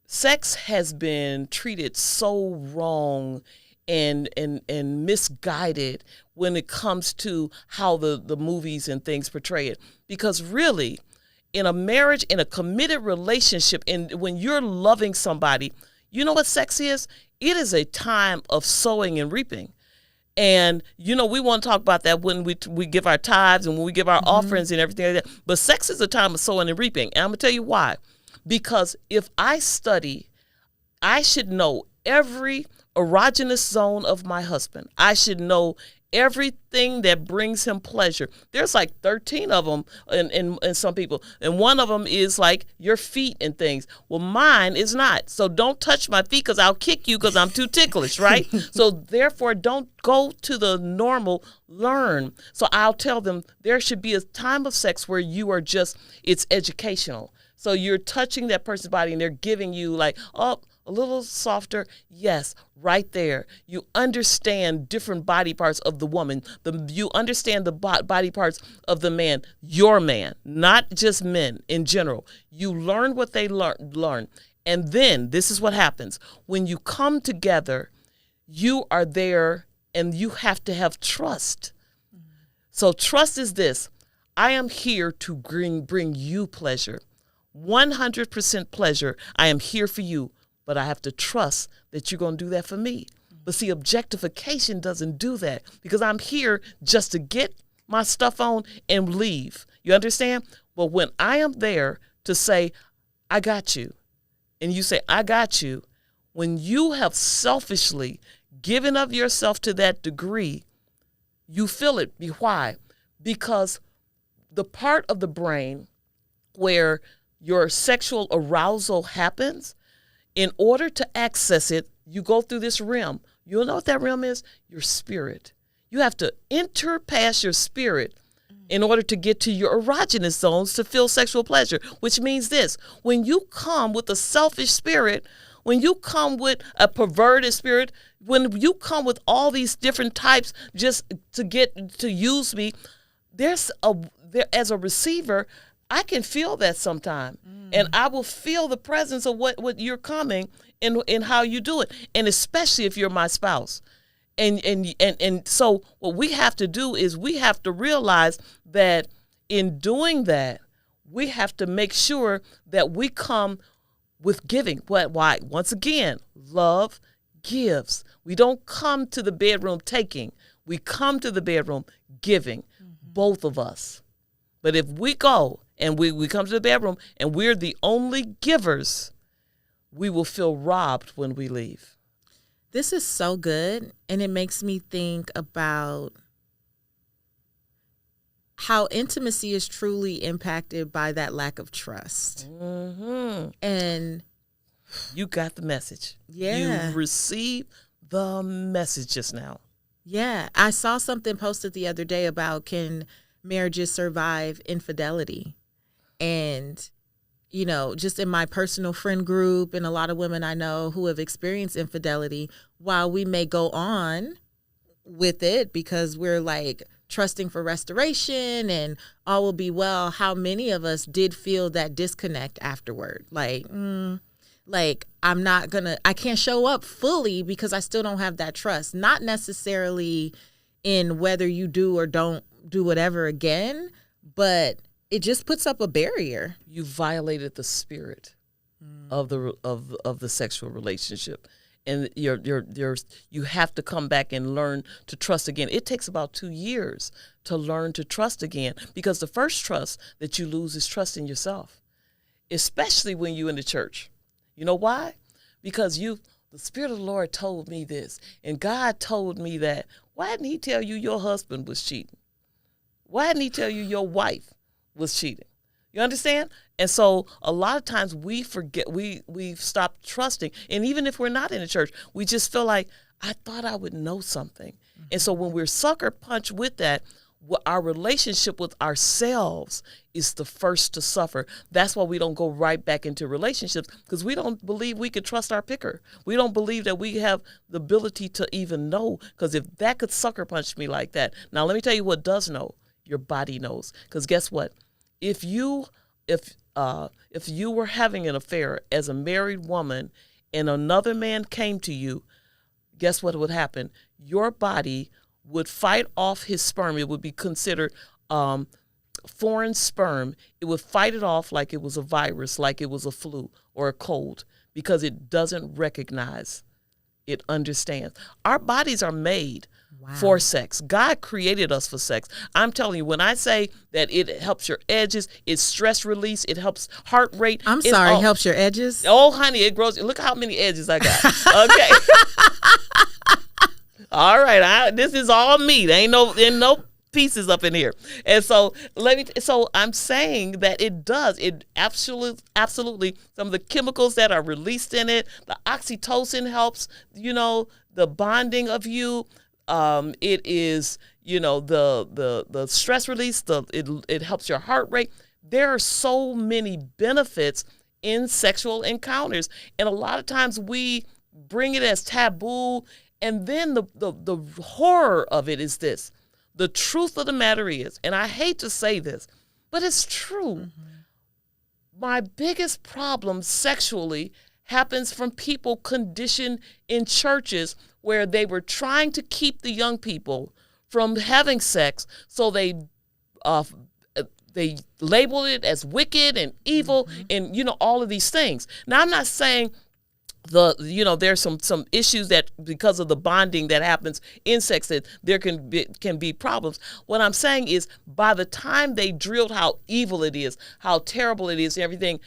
sex has been treated so wrong and misguided when it comes to how the movies and things portray it. Because really, in a marriage, in a committed relationship, and when you're loving somebody, you know what sex is? It is a time of sowing and reaping. And, you know, we want to talk about that when we give our tithes and when we give our offerings and everything like that. But sex is a time of sowing and reaping. And I'm going to tell you why. Because if I study, I should know every erogenous zone of my husband. I should know everything that brings him pleasure. There's like 13 of them in some people. And one of them is like your feet and things. Well, mine is not. So don't touch my feet because I'll kick you because I'm too ticklish, right? So therefore, don't go to the normal, learn. So I'll tell them there should be a time of sex where you are just, it's educational. So you're touching that person's body and they're giving you like, oh, a little softer. Yes, right there. You understand different body parts of the woman. You understand the body parts of the man, your man, not just men in general. You learn what they learn. And then this is what happens. When you come together, you are there and you have to have trust. So trust is this. I am here to bring you pleasure. 100% pleasure. I am here for you. But I have to trust that you're going to do that for me. But see, objectification doesn't do that because I'm here just to get my stuff on and leave. You understand? But when I am there to say, I got you, and you say, I got you, when you have selfishly given of yourself to that degree, you feel it. Why? Because the part of the brain where your sexual arousal happens, in order to access it, you go through this realm. You know what that realm is? Your spirit. You have to enter past your spirit in order to get to your erogenous zones to feel sexual pleasure, which means this. When you come with a selfish spirit, when you come with a perverted spirit, when you come with all these different types just to get to use me, as a receiver, I can feel that sometime, and I will feel the presence of what you're coming and how you do it, and especially if you're my spouse. And so what we have to do is we have to realize that in doing that, we have to make sure that we come with giving. Why? Once again, love gives. We don't come to the bedroom taking. We come to the bedroom giving, both of us. But if we go and we come to the bedroom and we're the only givers, we will feel robbed when we leave. This is so good, and it makes me think about how intimacy is truly impacted by that lack of trust. Mm-hmm. And you got the message. Yeah. You received the message just now. Yeah. I saw something posted the other day about, can marriages survive infidelity? And, you know, just in my personal friend group and a lot of women I know who have experienced infidelity, while we may go on with it because we're like trusting for restoration and all will be well, how many of us did feel that disconnect afterward? Like I can't show up fully because I still don't have that trust. Not necessarily in whether you do or don't do whatever again, but it just puts up a barrier. You violated the spirit of the sexual relationship. And you have to come back and learn to trust again. It takes about 2 years to learn to trust again, because the first trust that you lose is trust in yourself, especially when you're in the church. You know why? Because the Spirit of the Lord told me this, and God told me that. Why didn't he tell you your husband was cheating? Why didn't he tell you your wife was cheating? You understand? And so a lot of times we forget, we've stopped trusting. And even if we're not in the church, we just feel like, I thought I would know something. Mm-hmm. And so when we're sucker punched with that, our relationship with ourselves is the first to suffer. That's why we don't go right back into relationships, because we don't believe we could trust our picker. We don't believe that we have the ability to even know, because if that could sucker punch me like that. Now, let me tell you what does know. Your body knows. Because guess what? If you were having an affair as a married woman and another man came to you, guess what would happen? Your body would fight off his sperm. It would be considered foreign sperm. It would fight it off like it was a virus, like it was a flu or a cold, because it doesn't recognize. It understands. Our bodies are made for sex. God created us for sex. I'm telling you, when I say that it helps your edges, it's stress release, it helps heart rate. It helps your edges? Oh, honey, it grows. Look how many edges I got. Okay. All right. This is all me. There ain't no pieces up in here. And so I'm saying that it does. It absolutely, some of the chemicals that are released in it, the oxytocin helps, the bonding of you. It is, the stress release, it helps your heart rate. There are so many benefits in sexual encounters. And a lot of times we bring it as taboo. And then the horror of it is this. The truth of the matter is, and I hate to say this, but it's true. Mm-hmm. My biggest problem sexually happens from people conditioned in churches where they were trying to keep the young people from having sex, so they labeled it as wicked and evil, mm-hmm. and all of these things. Now, I'm not saying there's some issues that because of the bonding that happens in sex that there can be problems. What I'm saying is, by the time they drilled how evil it is, how terrible it is, and everything,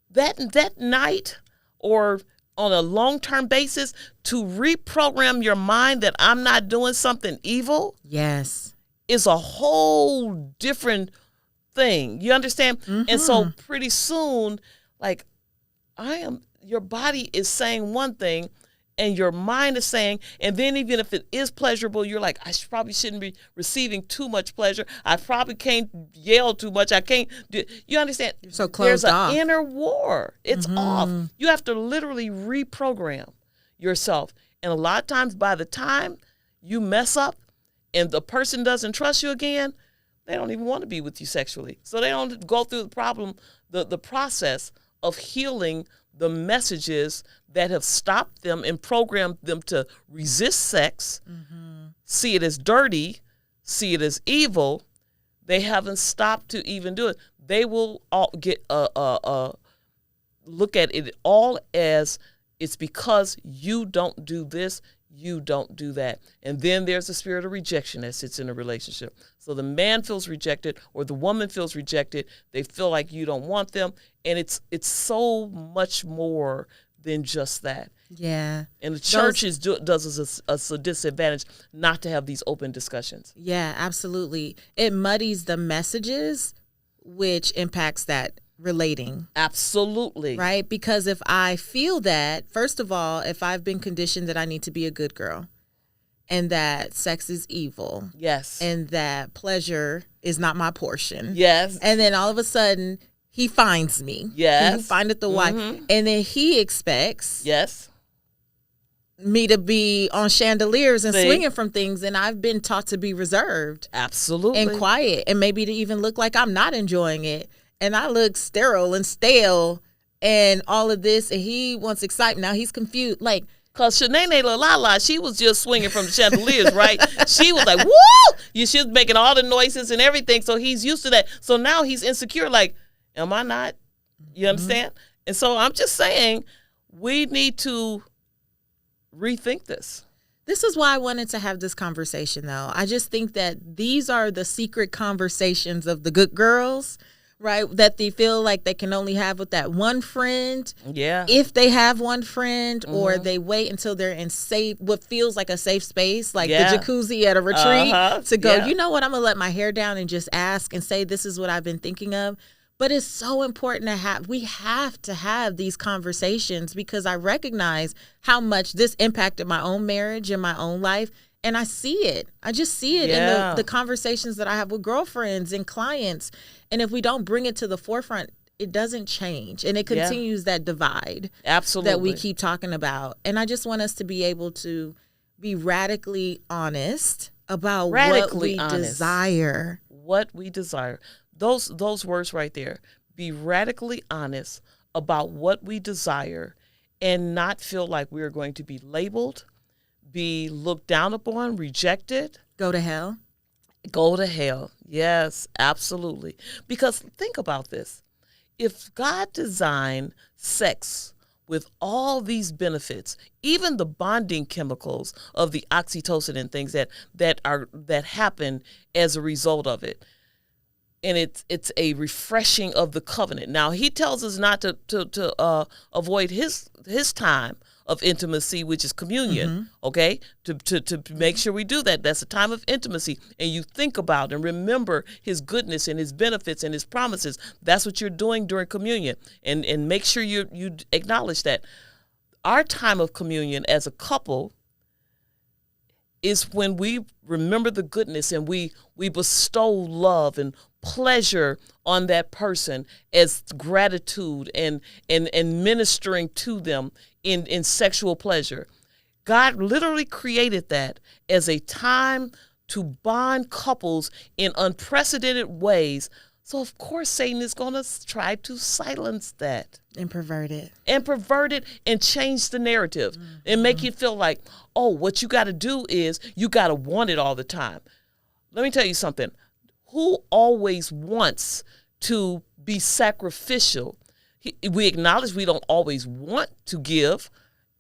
that night or on a long-term basis, to reprogram your mind that I'm not doing something evil, yes, is a whole different thing. You understand? Mm-hmm. And so pretty soon, like, your body is saying one thing and your mind is saying, and then even if it is pleasurable, you're like, I probably shouldn't be receiving too much pleasure. I probably can't yell too much. I can't do, you understand? You're so closed off. There's an inner war. It's off. You have to literally reprogram yourself. And a lot of times, by the time you mess up and the person doesn't trust you again, they don't even want to be with you sexually. So they don't go through the process of healing the messages that have stopped them and programmed them to resist sex, see it as dirty, see it as evil. They haven't stopped to even do it. They will all get look at it all as, it's because you don't do this, you don't do that. And then there's the spirit of rejection that sits in a relationship. So the man feels rejected or the woman feels rejected. They feel like you don't want them. And it's so much more than just that. Yeah. And the church does us a disadvantage not to have these open discussions. Yeah, absolutely. It muddies the messages, which impacts that relating. Absolutely. Right? Because if I feel that, first of all, if I've been conditioned that I need to be a good girl and that sex is evil. Yes. And that pleasure is not my portion. Yes. And then all of a sudden he finds me. Yes. He findeth the wife. And then he expects me to be on chandeliers and swinging from things, and I've been taught to be reserved. Absolutely. And quiet, and maybe to even look like I'm not enjoying it. And I look sterile and stale and all of this, and he wants excitement. Now he's confused. Like, because Shanae La, she was just swinging from the chandeliers, right? She was like, woo! She was making all the noises and everything, so he's used to that. So now he's insecure, like, am I not? You understand? And so I'm just saying, we need to rethink this. This is why I wanted to have this conversation, though. I just think that these are the secret conversations of the good girls, right? That they feel like they can only have with that one friend. Yeah. If they have one friend, or they wait until they're in what feels like a safe space, like the jacuzzi at a retreat, to go, you know what, I'm going to let my hair down and just ask and say, this is what I've been thinking of. But it's so important we have to have these conversations, because I recognize how much this impacted my own marriage and my own life. And I see it. I just see it in the conversations that I have with girlfriends and clients. And if we don't bring it to the forefront, it doesn't change. And it continues that divide. Absolutely. That we keep talking about. And I just want us to be able to be radically honest about what we desire. What we desire. Those words right there. Be radically honest about what we desire and not feel like we're going to be labeled, be looked down upon, rejected. Go to hell. Go to hell. Yes, absolutely. Because think about this. If God designed sex with all these benefits, even the bonding chemicals of the oxytocin and things that happen as a result of it, and it's a refreshing of the covenant. Now, he tells us not to avoid his time of intimacy, which is communion, okay? To make sure we do that. That's a time of intimacy. And you think about and remember his goodness and his benefits and his promises. That's what you're doing during communion. And make sure you acknowledge that. Our time of communion as a couple is when we remember the goodness and we bestow love and pleasure on that person as gratitude and ministering to them in sexual pleasure. God literally created that as a time to bond couples in unprecedented ways. So, of course, Satan is going to try to silence that. And pervert it. And change the narrative and make you feel like, oh, what you got to do is you got to want it all the time. Let me tell you something. Who always wants to be sacrificial? We acknowledge we don't always want to give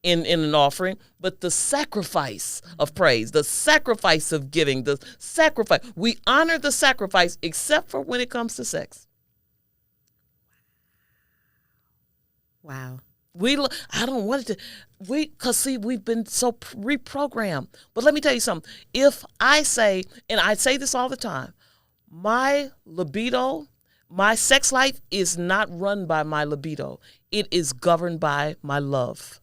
in an offering, but the sacrifice of praise, the sacrifice of giving, the sacrifice, we honor the sacrifice except for when it comes to sex. Wow. I don't want it to, because see, we've been so reprogrammed. But let me tell you something. If I say, and I say this all the time, my libido, my sex life is not run by my libido. It is governed by my love.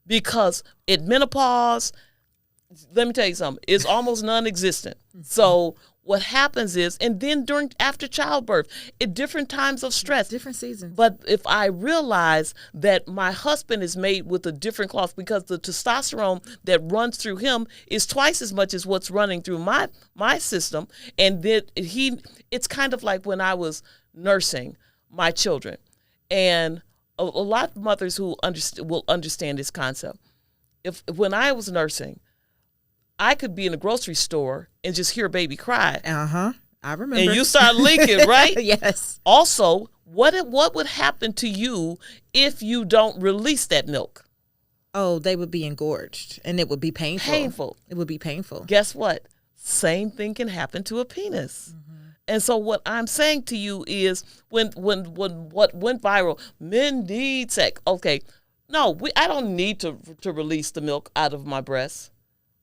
Because at menopause, let me tell you something, it's almost non-existent. So what happens is, and then after childbirth, at different times of stress. Different seasons. But if I realize that my husband is made with a different cloth, because the testosterone that runs through him is twice as much as what's running through my system. And that it's kind of like when I was nursing my children. And a lot of mothers who will understand this concept. When I was nursing, I could be in a grocery store and just hear a baby cry. I remember. And you start linking, right? Yes. Also, what would happen to you if you don't release that milk? Oh, they would be engorged, and it would be painful. Painful. It would be painful. Guess what? Same thing can happen to a penis. And so what I'm saying to you is when what went viral, men need sex. Okay, no, I don't need to release the milk out of my breast,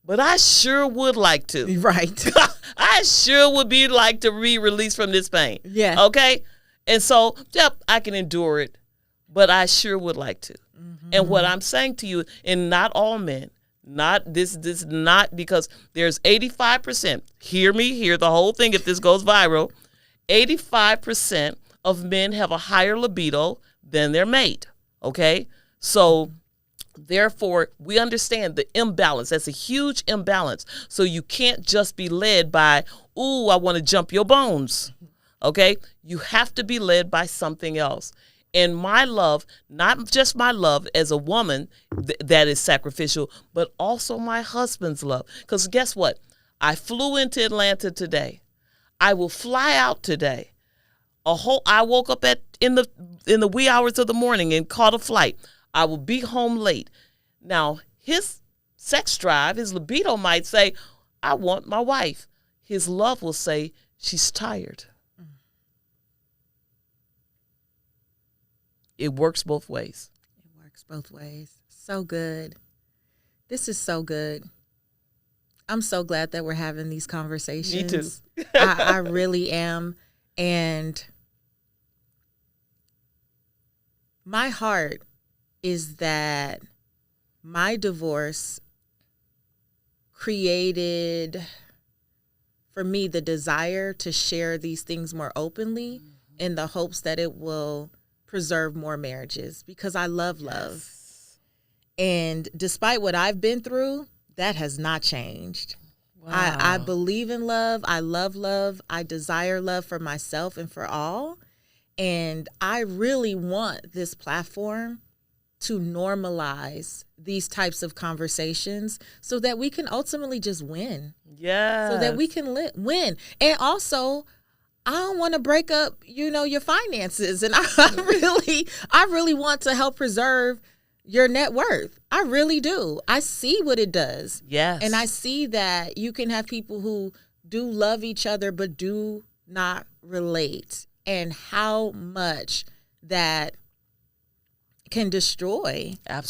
but I sure would like to. Right. I sure would be like to be released from this pain. Yeah. Okay? And so, yep, I can endure it, but I sure would like to. And what I'm saying to you, and not all men, not this not because there's 85%. Hear me, hear the whole thing if this goes viral. 85% of men have a higher libido than their mate. Okay? So therefore, we understand the imbalance. That's a huge imbalance. So you can't just be led by, ooh, I want to jump your bones. Okay? You have to be led by something else. And my love, not just my love as a woman that is sacrificial, but also my husband's love. Because guess what? I flew into Atlanta today. I will fly out today. I woke up in the wee hours of the morning and caught a flight. I will be home late. Now, his sex drive, his libido might say, I want my wife. His love will say, she's tired. It works both ways. It works both ways. So good. This is so good. I'm so glad that we're having these conversations. Me too. I really am. And my heart is that my divorce created for me the desire to share these things more openly in the hopes that it will preserve more marriages, because I love love. Yes. And despite what I've been through, that has not changed. Wow. I believe in love. I love love. I desire love for myself and for all. And I really want this platform to normalize these types of conversations so that we can ultimately just win. Yeah. So that we can win. And also, I don't want to break up, your finances. And I really want to help preserve your net worth. I really do. I see what it does. Yes. And I see that you can have people who do love each other but do not relate, and how much that can destroy a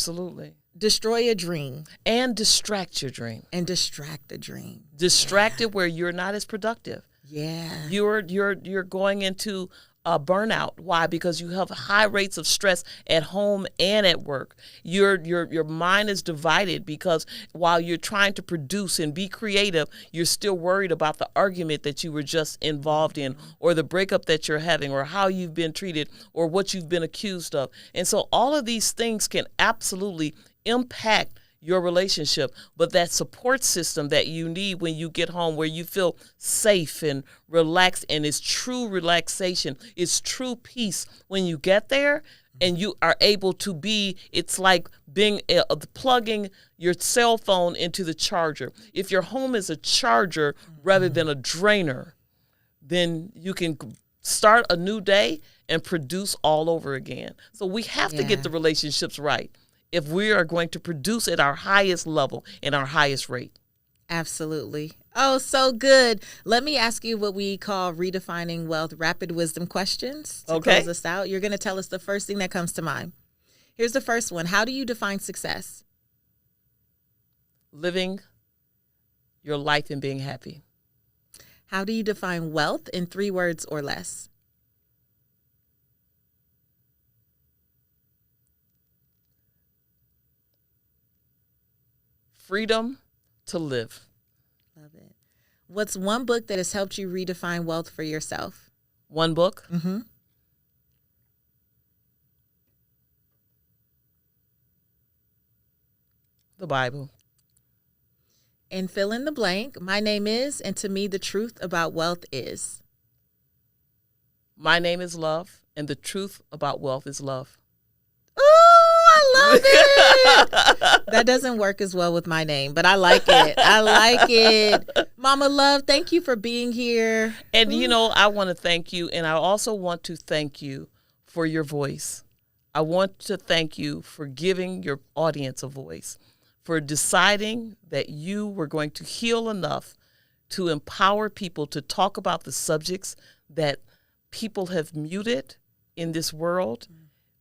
dream. And distract your dream. And distract the dream. Distracted where you're not as productive. Yeah. You're going into a burnout. Why? Because you have high rates of stress at home and at work. Your mind is divided because while you're trying to produce and be creative, you're still worried about the argument that you were just involved in, or the breakup that you're having, or how you've been treated, or what you've been accused of. And so all of these things can absolutely impact your relationship, but that support system that you need when you get home, where you feel safe and relaxed, and it's true relaxation, it's true peace when you get there, and you are able to it's like being plugging your cell phone into the charger. If your home is a charger rather than a drainer, then you can start a new day and produce all over again. So we have to get the relationships right if we are going to produce at our highest level and our highest rate. Absolutely. Oh, so good. Let me ask you what we call redefining wealth rapid wisdom questions to close us out. You're going to tell us the first thing that comes to mind. Here's the first one. How do you define success? Living your life and being happy. How do you define wealth in 3 words or less? Freedom to live. Love it. What's one book that has helped you redefine wealth for yourself? One book? Mm-hmm. The Bible. And fill in the blank. My name is, and to me, the truth about wealth is. My name is love, and the truth about wealth is love. I love it. That doesn't work as well with my name, but I like it. I like it. Mama Love, thank you for being here. And, I want to thank you. And I also want to thank you for your voice. I want to thank you for giving your audience a voice, for deciding that you were going to heal enough to empower people to talk about the subjects that people have muted in this world,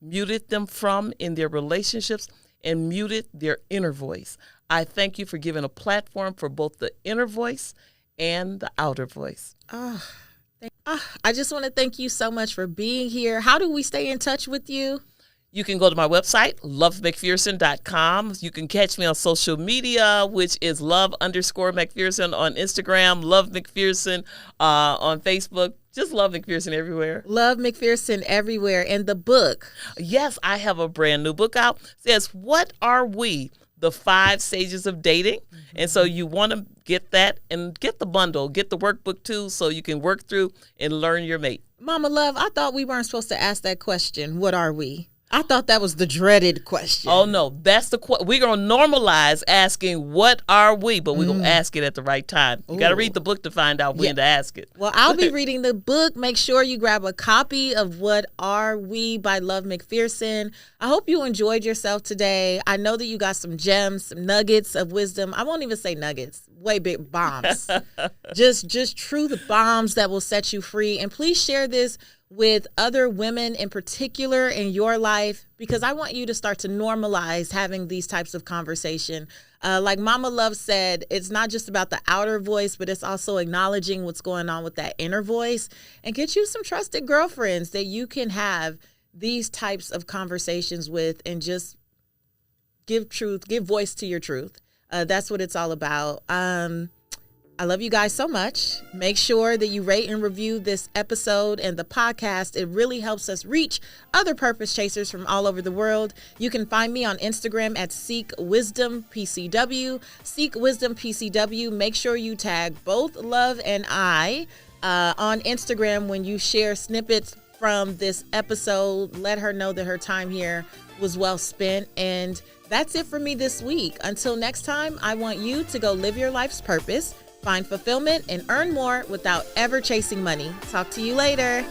muted them from in their relationships, and muted their inner voice. I thank you for giving a platform for both the inner voice and the outer voice. I just want to thank you so much for being here. How do we stay in touch with you? You can go to my website, lovemcpherson.com. You can catch me on social media, which is love_McPherson on Instagram, Love McPherson on Facebook. Just Love McPherson everywhere. Love McPherson everywhere. And the book. Yes, I have a brand new book out. It says, What Are We? The 5 Stages of Dating. And so you want to get that and get the bundle, get the workbook too, so you can work through and learn your mate. Mama Love, I thought we weren't supposed to ask that question. What are we? I thought that was the dreaded question. Oh, no, that's we're going to normalize asking, what are we? But we're going to ask it at the right time. You got to read the book to find out when to ask it. Well, I'll be reading the book. Make sure you grab a copy of What Are We by Love McPherson. I hope you enjoyed yourself today. I know that you got some gems, some nuggets of wisdom. I won't even say nuggets, way big bombs. just truth bombs that will set you free. And please share this with other women in particular in your life, because I want you to start to normalize having these types of conversation. Like Mama Love said, it's not just about the outer voice, but it's also acknowledging what's going on with that inner voice, and get you some trusted girlfriends that you can have these types of conversations with and just give voice to your truth. That's what it's all about. I love you guys so much. Make sure that you rate and review this episode and the podcast. It really helps us reach other purpose chasers from all over the world. You can find me on Instagram at Seek Wisdom PCW. Seek Wisdom PCW. Make sure you tag both Love and I on Instagram when you share snippets from this episode. Let her know that her time here was well spent. And that's it for me this week. Until next time, I want you to go live your life's purpose, find fulfillment, and earn more without ever chasing money. Talk to you later.